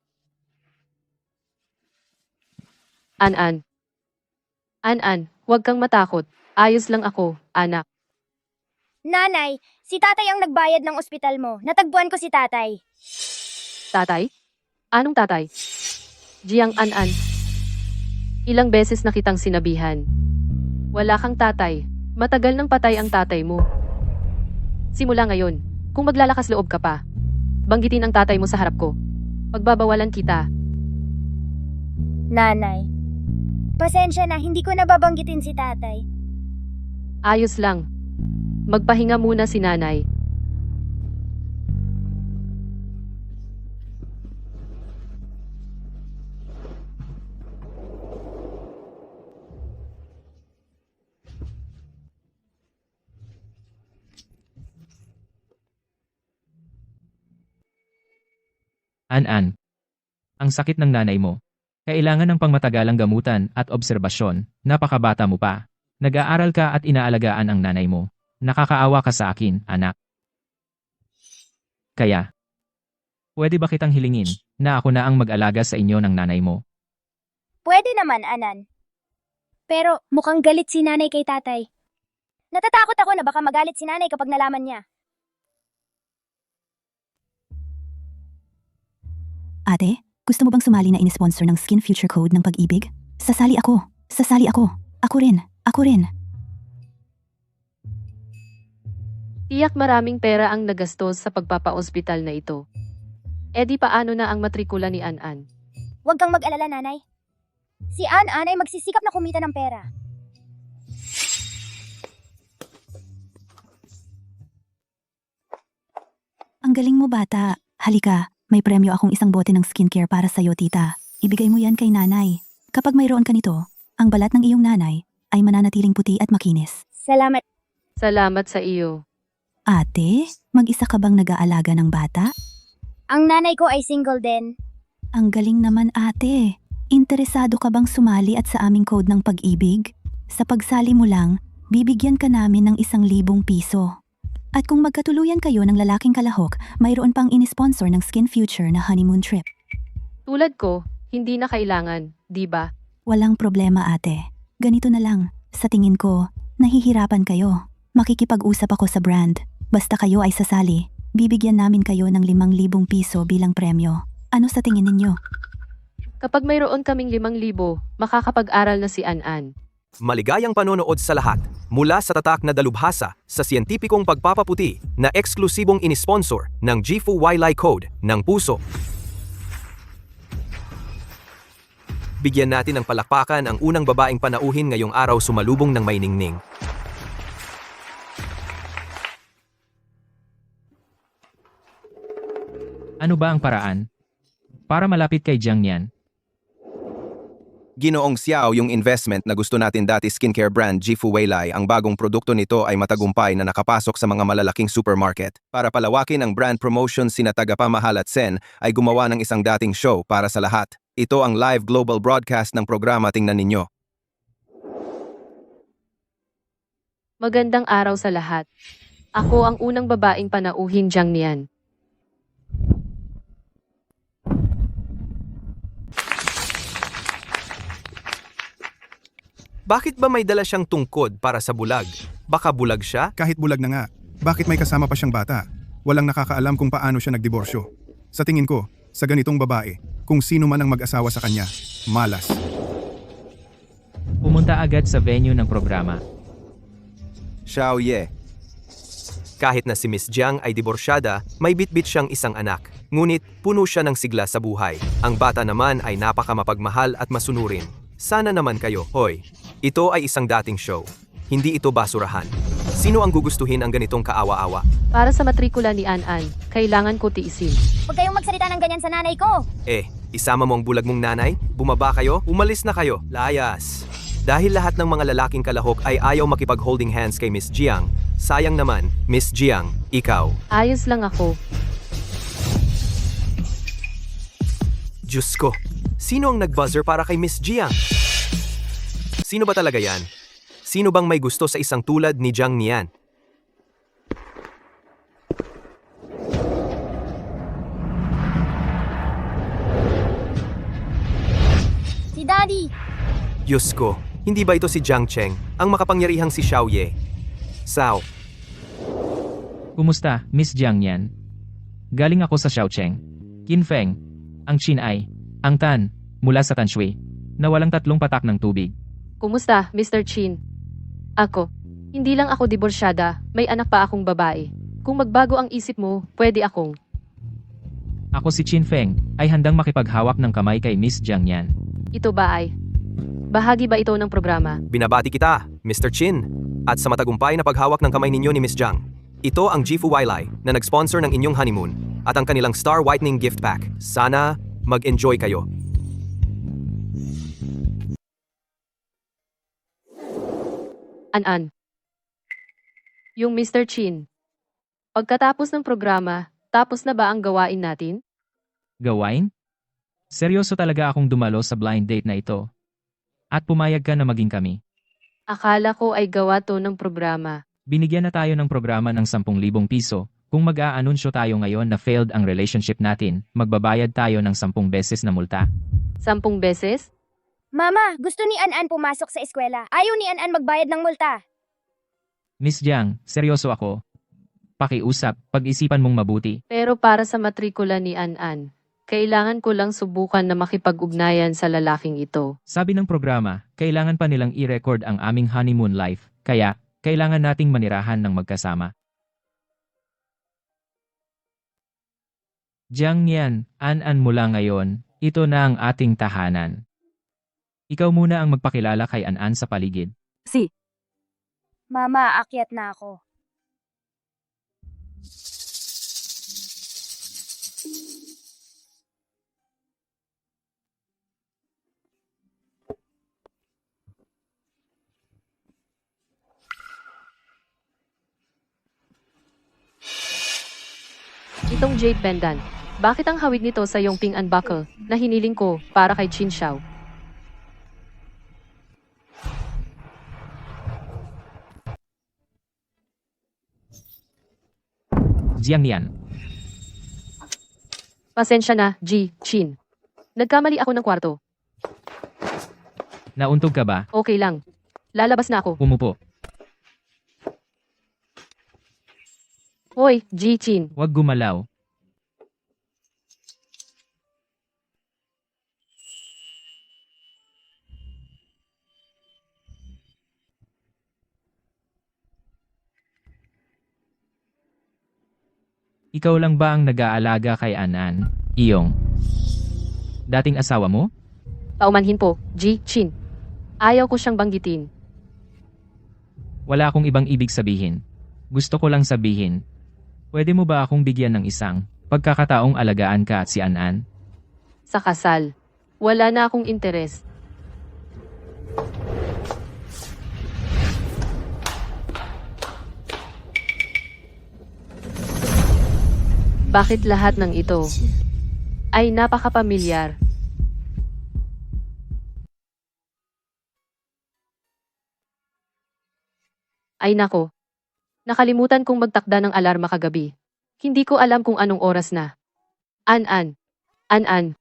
An-an. An-an, huwag kang matakot. Ayos lang ako, anak. Nanay, si tatay ang nagbayad ng ospital mo. Natagpuan ko si tatay. Tatay? Anong tatay? Jiang An-an. Ilang beses na kitang sinabihan. Wala kang tatay. Matagal nang patay ang tatay mo. Simula ngayon, kung maglalakas loob ka pa, banggitin ang tatay mo sa harap ko. Pagbabawalan kita. Nanay, pasensya na, hindi ko nababanggitin si tatay. Ayos lang. Magpahinga muna si nanay. An-an. Ang sakit ng nanay mo. Kailangan ng pangmatagalang gamutan at obserbasyon. Napakabata mo pa. Nag-aaral ka at inaalagaan ang nanay mo. Nakakaawa ka sa akin, anak. Kaya, pwede ba kitang hilingin na ako na ang mag-alaga sa inyo ng nanay mo? Pwede naman, Anan. Pero mukhang galit si nanay kay tatay. Natatakot ako na baka magalit si nanay kapag nalaman niya. Ate, gusto mo bang sumali na in-sponsor ng Skin Future Code ng Pag-ibig? Sasali ako. Sasali ako. Ako rin. Ako rin. Tiyak maraming pera ang nagastos sa pagpapa-ospital na ito. E di paano na ang matrikula ni An-an? Huwag kang mag-alala, nanay. Si An-an ay magsisikap na kumita ng pera. Ang galing mo, bata. Halika, may premyo akong isang bote ng skincare para sa'yo, tita. Ibigay mo yan kay nanay. Kapag mayroon ka nito, ang balat ng iyong nanay ay mananatiling puti at makinis. Salamat. Salamat sa iyo. Ate, mag-isa ka bang nag-aalaga ng bata? Ang nanay ko ay single din. Ang galing naman, ate. Interesado ka bang sumali at sa aming code ng pag-ibig? Sa pagsali mo lang, bibigyan ka namin ng 1,000 piso. At kung magkatuluyan kayo ng lalaking kalahok, mayroon pang in-sponsor ng Skin Future na honeymoon trip. Tulad ko, hindi na kailangan, di ba? Walang problema, ate. Ganito na lang. Sa tingin ko, nahihirapan kayo. Makikipag-usap ako sa brand. Basta kayo ay sasali, bibigyan namin kayo ng 5,000 piso bilang premyo. Ano sa tingin ninyo? Kapag mayroon kaming 5,000, makakapag-aral na si An-an. Maligayang panonood sa lahat, mula sa tatak na dalubhasa sa siyentipikong pagpapaputi na eksklusibong inisponsor ng Gifu Wailai Code ng puso. Bigyan natin ng palakpakan ang unang babaeng panauhin ngayong araw sumalubong ng may ningning. Ano ba ang paraan? Para malapit kay Jiang Yan. Ginoong Xiao, yung investment na gusto natin dati skincare brand Gifu Wailai, ang bagong produkto nito ay matagumpay na nakapasok sa mga malalaking supermarket. Para palawakin ang brand promotion, sina tagapamahal at Sen ay gumawa ng isang dating show para sa lahat. Ito ang live global broadcast ng programa, tingnan ninyo. Magandang araw sa lahat. Ako ang unang babaeng panauhin Jiang Yan. Bakit ba may dala siyang tungkod para sa bulag? Baka bulag siya? Kahit bulag na nga, bakit may kasama pa siyang bata? Walang nakakaalam kung paano siya nagdiborsyo. Sa tingin ko, sa ganitong babae, kung sino man ang mag-asawa sa kanya, malas. Pumunta agad sa venue ng programa. Xiao Ye. Kahit na si Miss Jiang ay diborsyada, may bitbit siyang isang anak. Ngunit puno siya ng sigla sa buhay. Ang bata naman ay napakamapagmahal at masunurin. Sana naman kayo, hoy. Ito ay isang dating show. Hindi ito basurahan. Sino ang gugustuhin ang ganitong kaawa-awa? Para sa matrikula ni An-An, kailangan ko tiisin. Huwag kayong magsalita ng ganyan sa nanay ko. Isama mo ang bulag mong nanay? Bumaba kayo? Umalis na kayo? Layas! Dahil lahat ng mga lalaking kalahok ay ayaw makipag-holding hands kay Miss Jiang, sayang naman, Miss Jiang, ikaw. Ayos lang ako. Diyos ko, sino ang nag-buzzer para kay Miss Jiang? Sino ba talaga yan? Sino bang may gusto sa isang tulad ni Jiang Nian? Si Daddy. Diyos ko, hindi ba ito si Jiang Cheng, ang makapangyarihang si Xiao Ye? Sao, Kumusta, Miss Jiang Yan? Galing ako sa Xiaocheng. Qinfeng, ang Chinay, ang Tan, mula sa Tanshui, na walang 3 patak ng tubig. Kumusta, Mr. Chin? Ako. Hindi lang ako diborsyada, may anak pa akong babae. Kung magbago ang isip mo, pwede akong. Ako si Qinfeng, ay handang makipaghawak ng kamay kay Miss Jiang Yan. Ito ba ay? Bahagi ba ito ng programa? binabati kita, Mr. Chin, at sa matagumpay na paghawak ng kamay ninyo ni Miss Jiang. Ito ang Jifu Wailai na nag-sponsor ng inyong honeymoon at ang kanilang Star Whitening Gift Pack. Sana mag-enjoy kayo. An-An. Yung Mr. Chin. Pagkatapos ng programa, tapos na ba ang gawain natin? Gawain? Seryoso talaga akong dumalo sa blind date na ito. At pumayag ka na maging kami. Akala ko ay gawa to ng programa. Binigyan na tayo ng programa ng 10,000 piso. Kung mag-aanunsyo tayo ngayon na failed ang relationship natin, magbabayad tayo ng 10 beses na multa. 10 beses? Mama, gusto ni An-An pumasok sa eskwela. Ayaw ni An-An magbayad ng multa. Miss Jiang, seryoso ako. Pakiusap, pag-isipan mong mabuti. Pero para sa matrikula ni An-An, kailangan ko lang subukan na makipag-ugnayan sa lalaking ito. Sabi ng programa, kailangan pa nilang i-record ang aming honeymoon life, kaya kailangan nating manirahan ng magkasama. Jiang Yan, An-An mula ngayon, ito na ang ating tahanan. Ikaw muna ang magpakilala kay An-An sa paligid. Si, Mama, akyat na ako. Itong jade pendant. Bakit ang hawig nito sa iyong ping and buckle na hiniling ko para kay Chin Xiao? Jiang Yan, Pasensya na, Chin. Nagkamali ako ng kwarto. nauntog ka ba? Okay lang. Lalabas na ako. Umupo. Hoy, Chin. Huwag gumalaw. Ikaw lang ba ang nag-aalaga kay An-An, iyong dating asawa mo? Paumanhin po, Chin. Ayaw ko siyang banggitin. Wala akong ibang ibig sabihin. Gusto ko lang sabihin, pwede mo ba akong bigyan ng isang pagkakataong alagaan ka at si An-An? Sa kasal. Wala na akong interes. Bakit lahat ng ito ay napakapamilyar? Ay nako. Nakalimutan kong magtakda ng alarma kagabi. Hindi ko alam kung anong oras na. An-An. An-An.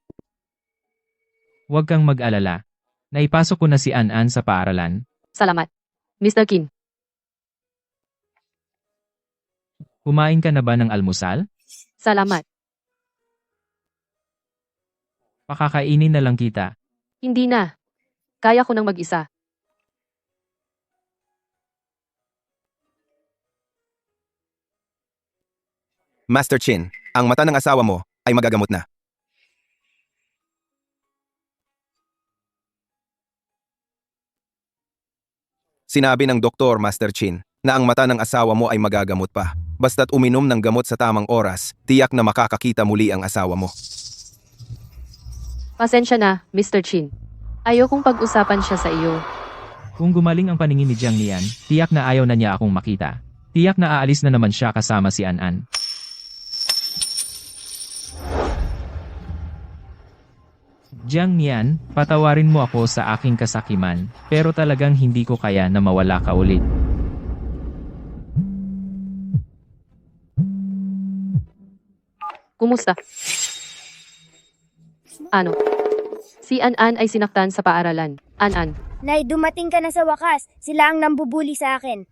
Huwag kang mag-alala. Naipasok ko na si An-An sa paaralan. Salamat. Mr. Kin. Kumain ka na ba ng almusal? Salamat. Pakakainin na lang kita. Hindi na. Kaya ko nang mag-isa. Master Chin, ang mata ng asawa mo ay magagamot na. Sinabi ng doktor, Master Chin, na ang mata ng asawa mo ay magagamot pa. Basta't uminom ng gamot sa tamang oras, tiyak na makakakita muli ang asawa mo. Pasensya na, Mr. Chin. Ayokong pag-usapan siya sa iyo. Kung gumaling ang paningin ni Jiang Nian, tiyak na ayaw na niya akong makita. Tiyak na aalis na naman siya kasama si An-an. Jiang Nian, patawarin mo ako sa aking kasakiman, pero talagang hindi ko kaya na mawala ka ulit. Kumusta? Ano? Si An-an ay sinaktan sa paaralan. An-an, Nay, dumating ka na sa wakas. Sila ang nambubuli sa akin.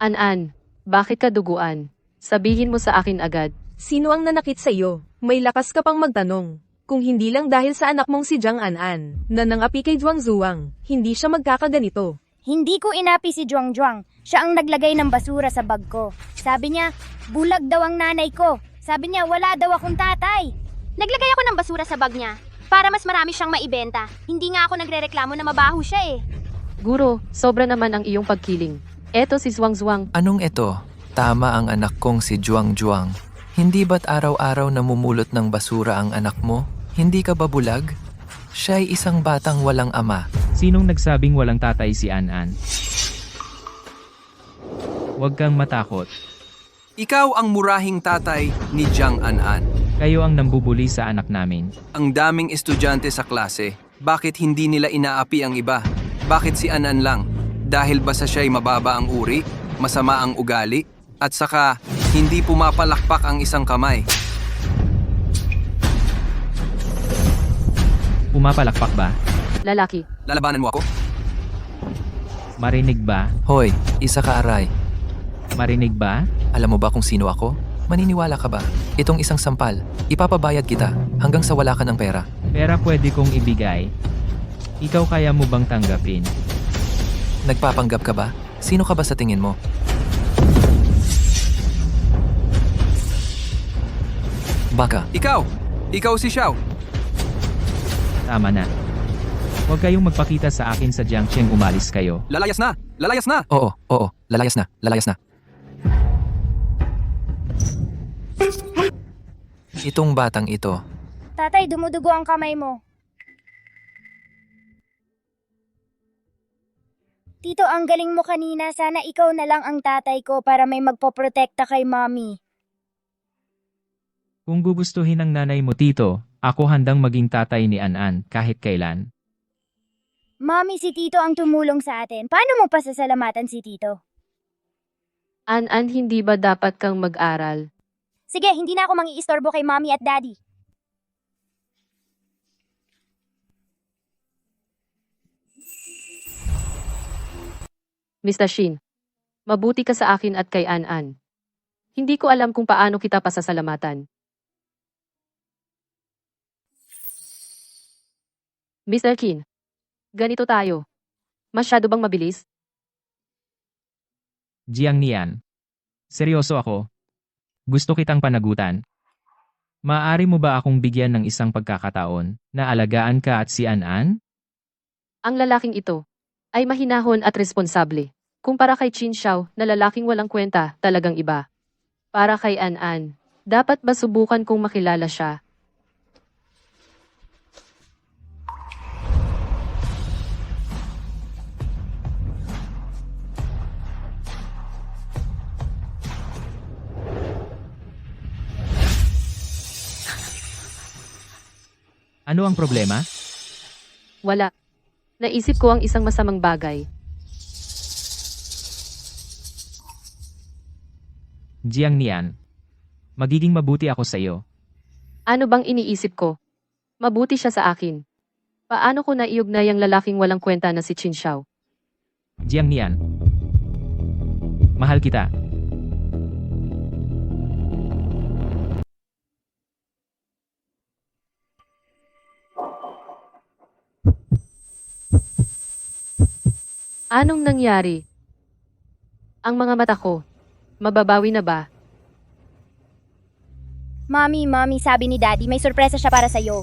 An-an, bakit ka duguan? Sabihin mo sa akin agad. Sino ang nanakit sa iyo? May lakas ka pang magtanong. Kung hindi lang dahil sa anak mong si Jiang An-an, na nangapi kay Zhuang Zuang, hindi siya magkakaganito. Hindi ko inapi si Zhuang Zhuang. Siya ang naglagay ng basura sa bag ko. Sabi niya, bulag daw ang nanay ko. Sabi niya, wala daw akong tatay. Naglagay ako ng basura sa bag niya para mas marami siyang maibenta. Hindi nga ako nagrereklamo na mabaho siya eh. Guro, sobra naman ang iyong pagkiling. Eto si Zhuang Zhuang. Anong ito? Tama ang anak kong si Zhuang Zhuang. Hindi ba't araw-araw namumulot ng basura ang anak mo? Hindi ka ba bulag? Siya ay isang batang walang ama. Sinong nagsabing walang tatay si An-an? Huwag kang matakot. Ikaw ang murahing tatay ni Jiang An-an. Kayo ang nambubuli sa anak namin. Ang daming estudyante sa klase. Bakit hindi nila inaapi ang iba? Bakit si An-an lang? Dahil ba sa siya'y mababa ang uri, masama ang ugali, at saka hindi pumapalakpak ang isang kamay? Pumapalakpak ba? Lalaki. Lalabanan mo ako? Marinig ba? Hoy, isa ka aray. Marinig ba? Alam mo ba kung sino ako? Maniniwala ka ba? Itong isang sampal, ipapabayad kita hanggang sa wala ka ng pera. Pera pwede kong ibigay. Ikaw kaya mo bang tanggapin? Nagpapanggap ka ba? Sino ka ba sa tingin mo? Baka. Ikaw! Ikaw si Xiao! Tama na. Huwag kayong magpakita sa akin sa Jiangcheng, umalis kayo. Lalayas na! Lalayas na! Oo, lalayas na, lalayas na. Itong batang ito, Tatay, dumudugo ang kamay mo. Tito, ang galing mo kanina. Sana ikaw na lang ang tatay ko para may magpoprotekta kay mommy. Kung gugustuhin ng nanay mo, Tito, ako handang maging tatay ni An-an kahit kailan. Mommy, si Tito ang tumulong sa atin. Paano mo pasasalamatan si Tito? An-an, hindi ba dapat kang mag-aral? Sige, hindi na ako mangiistorbo kay mommy at daddy. Mr. Shin, mabuti ka sa akin at kay An-an. Hindi ko alam kung paano kita pasasalamatan. Mr. Qin, ganito tayo. Masyado bang mabilis? Jiang Nian. Seryoso ako. Gusto kitang panagutan. Maaari mo ba akong bigyan ng isang pagkakataon na alagaan ka at si An-an? Ang lalaking ito ay mahinahon at responsable. Kumpara kay Qin Xiao na lalaking walang kwenta, talagang iba. Para kay An-an, dapat ba subukan kong makilala siya? Ano ang problema? Wala. Naisip ko ang isang masamang bagay. Jiang Nian. Magiging mabuti ako sa iyo. Ano bang iniisip ko? Mabuti siya sa akin. Paano ko naiugnay ang lalaking walang kwenta na si Qin Xiao? Jiang Nian. Mahal kita. Anong nangyari? Ang mga mata ko, mababawi na ba? Mommy, sabi ni daddy, may sorpresa siya para sa'yo.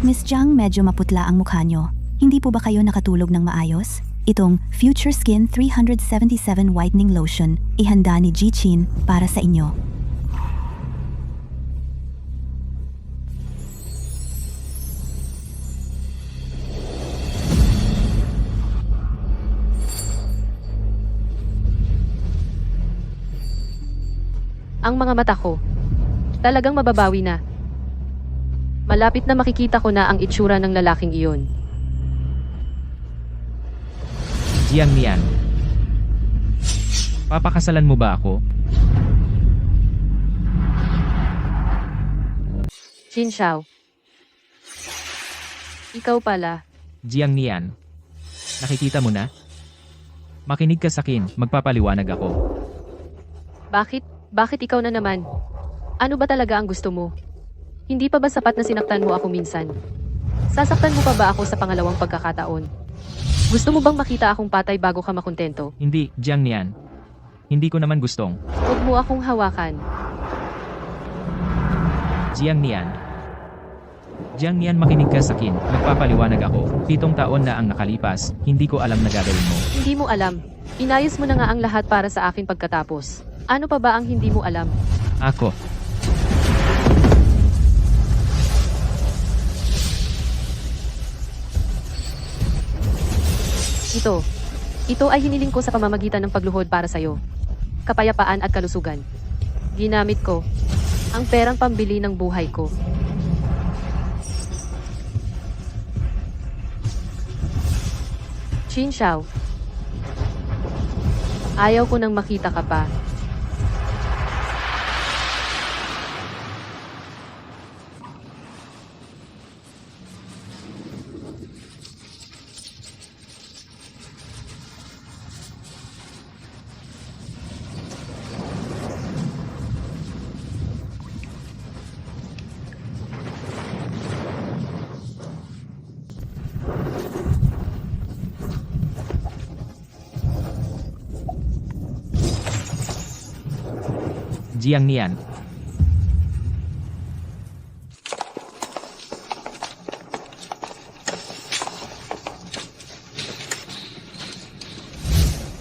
Miss Jiang, medyo maputla ang mukha nyo. Hindi po ba kayo nakatulog ng maayos? Itong Future Skin 377 Whitening Lotion, ihanda ni Ji-Chin para sa inyo. Ang mga mata ko, talagang mababawi na. Malapit na makikita ko na ang itsura ng lalaking iyon. Jiang Nian. Papakasalan mo ba ako? Qin Xiao. Ikaw pala. Jiang Nian. Nakikita mo na? Makinig ka sa akin, magpapaliwanag ako. Bakit? Bakit ikaw na naman? Ano ba talaga ang gusto mo? Hindi pa ba sapat na sinaktan mo ako minsan? Sasaktan mo pa ba ako sa pangalawang pagkakataon? Gusto mo bang makita akong patay bago ka makontento? Hindi, Jiang Nian. Hindi ko naman gustong. Huwag mo akong hawakan. Jiang Nian. Jiang Nian, makinig ka sa akin, magpapaliwanag ako. 7 taon na ang nakalipas, hindi ko alam na gagawin mo. Hindi mo alam. Inayos mo na nga ang lahat para sa akin pagkatapos. Ano pa ba ang hindi mo alam? Ako. Ito ay hiniling ko sa pamamagitan ng pagluhod para sa'yo. Kapayapaan at kalusugan. Ginamit ko ang perang pambili ng buhay ko. Qin Xiao. Ayaw ko nang makita ka pa. Jiang Nian.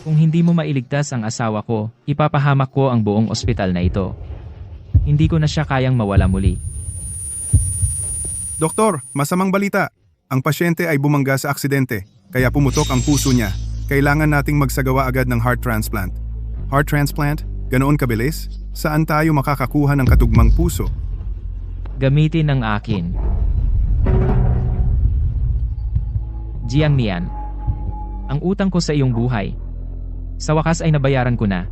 Kung hindi mo mailigtas ang asawa ko, ipapahamak ko ang buong ospital na ito. Hindi ko na siya kayang mawala muli. Doktor, masamang balita. Ang pasyente ay bumangga sa aksidente, kaya pumutok ang puso niya. Kailangan nating magsagawa agad ng heart transplant. Heart transplant? Ganoon kabilis? Saan tayo makakakuha ng katugmang puso? Gamitin ang akin. Jiang Nian. Ang utang ko sa iyong buhay. Sa wakas ay nabayaran ko na.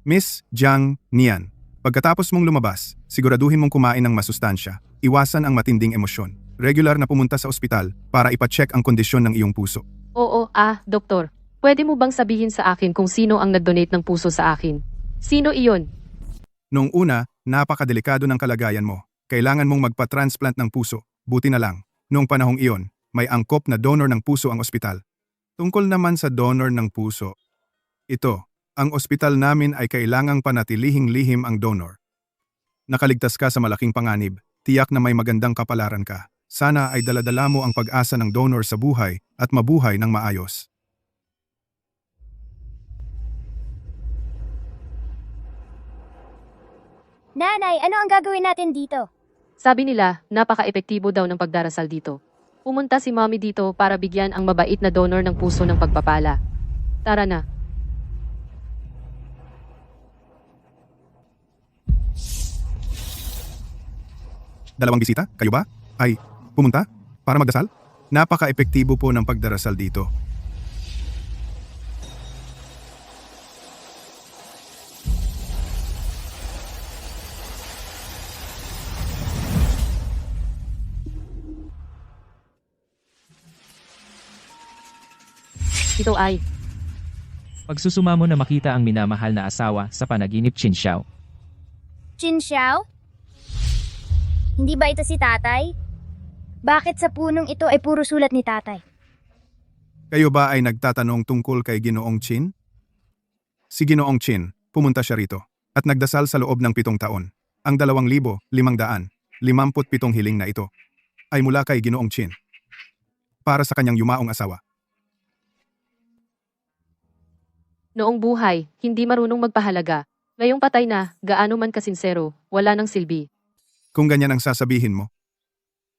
Miss Jiang Nian, pagkatapos mong lumabas, siguraduhin mong kumain ng masustansya. Iwasan ang matinding emosyon. Regular na pumunta sa ospital para ipacheck ang kondisyon ng iyong puso. Oo, doktor. Pwede mo bang sabihin sa akin kung sino ang nag-donate ng puso sa akin? Sino iyon? Noong una, napakadelikado ng kalagayan mo. Kailangan mong magpa-transplant ng puso. Buti na lang, noong panahong iyon, may angkop na donor ng puso ang ospital. Tungkol naman sa donor ng puso, ito, ang ospital namin ay kailangang panatilihing lihim ang donor. Nakaligtas ka sa malaking panganib, tiyak na may magandang kapalaran ka. Sana ay daladala mo ang pag-asa ng donor sa buhay at mabuhay ng maayos. Nanay, ano ang gagawin natin dito? Sabi nila, napaka-epektibo daw ng pagdarasal dito. Pumunta si Mommy dito para bigyan ang mabait na donor ng puso ng pagpapala. Tara na. Dalawang bisita, kayo ba? Ay, pumunta? Para magdasal? Napaka-epektibo po ng pagdarasal dito. Ito ay Pagsusuma mo na makita ang minamahal na asawa sa panaginip, Qin Xiao. Qin Xiao? Hindi ba ito si tatay? Bakit sa punong ito ay puro sulat ni tatay? Kayo ba ay nagtatanong tungkol kay Ginoong Qin? Si Ginoong Qin, pumunta siya rito at nagdasal sa loob ng 7 taon. Ang 2,557 hiling na ito ay mula kay Ginoong Qin para sa kanyang yumaong asawa. Noong buhay, hindi marunong magpahalaga. Ngayong patay na, gaano man kasinsero, wala nang silbi. Kung ganyan ang sasabihin mo,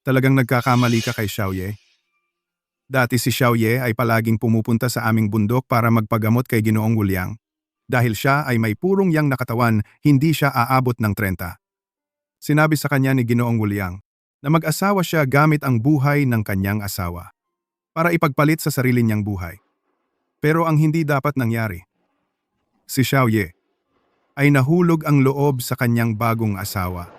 talagang nagkakamali ka kay Xiaoye. Dati si Xiaoye ay palaging pumupunta sa aming bundok para magpagamot kay Ginoong Wuliang. Dahil siya ay may purong yang nakatawan, hindi siya aabot ng 30. Sinabi sa kanya ni Ginoong Wuliang na mag-asawa siya gamit ang buhay ng kanyang asawa para ipagpalit sa sarili niyang buhay. Pero ang hindi dapat nangyari, si Xiaoye ay nahulog ang loob sa kanyang bagong asawa.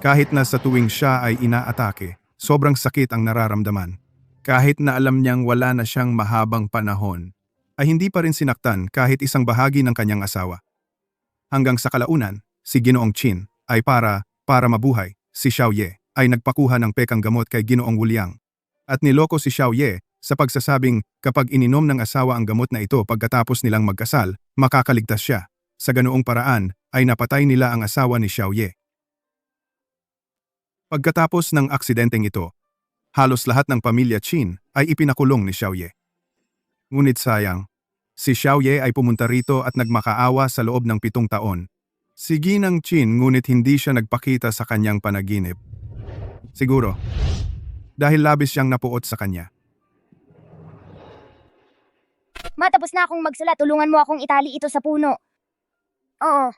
Kahit na sa tuwing siya ay inaatake, sobrang sakit ang nararamdaman. Kahit na alam niyang wala na siyang mahabang panahon, ay hindi pa rin sinaktan kahit isang bahagi ng kanyang asawa. Hanggang sa kalaunan, si Ginoong Qin ay para mabuhay, si Xiaoye ay nagpakuha ng pekang gamot kay Ginoong Wuliang. At niloko si Xiaoye sa pagsasabing kapag ininom ng asawa ang gamot na ito pagkatapos nilang magkasal, makakaligtas siya. Sa ganoong paraan ay napatay nila ang asawa ni Xiaoye. Pagkatapos ng aksidenteng ito, halos lahat ng pamilya Qin ay ipinakulong ni Xiaoye. Ngunit sayang, si Xiaoye ay pumunta rito at nagmakaawa sa loob ng 7 taon. Si Ginang Qin ngunit hindi siya nagpakita sa kanyang panaginip. Siguro, dahil labis siyang napuot sa kanya. Matapos na akong magsulat, tulungan mo akong itali ito sa puno. Oo.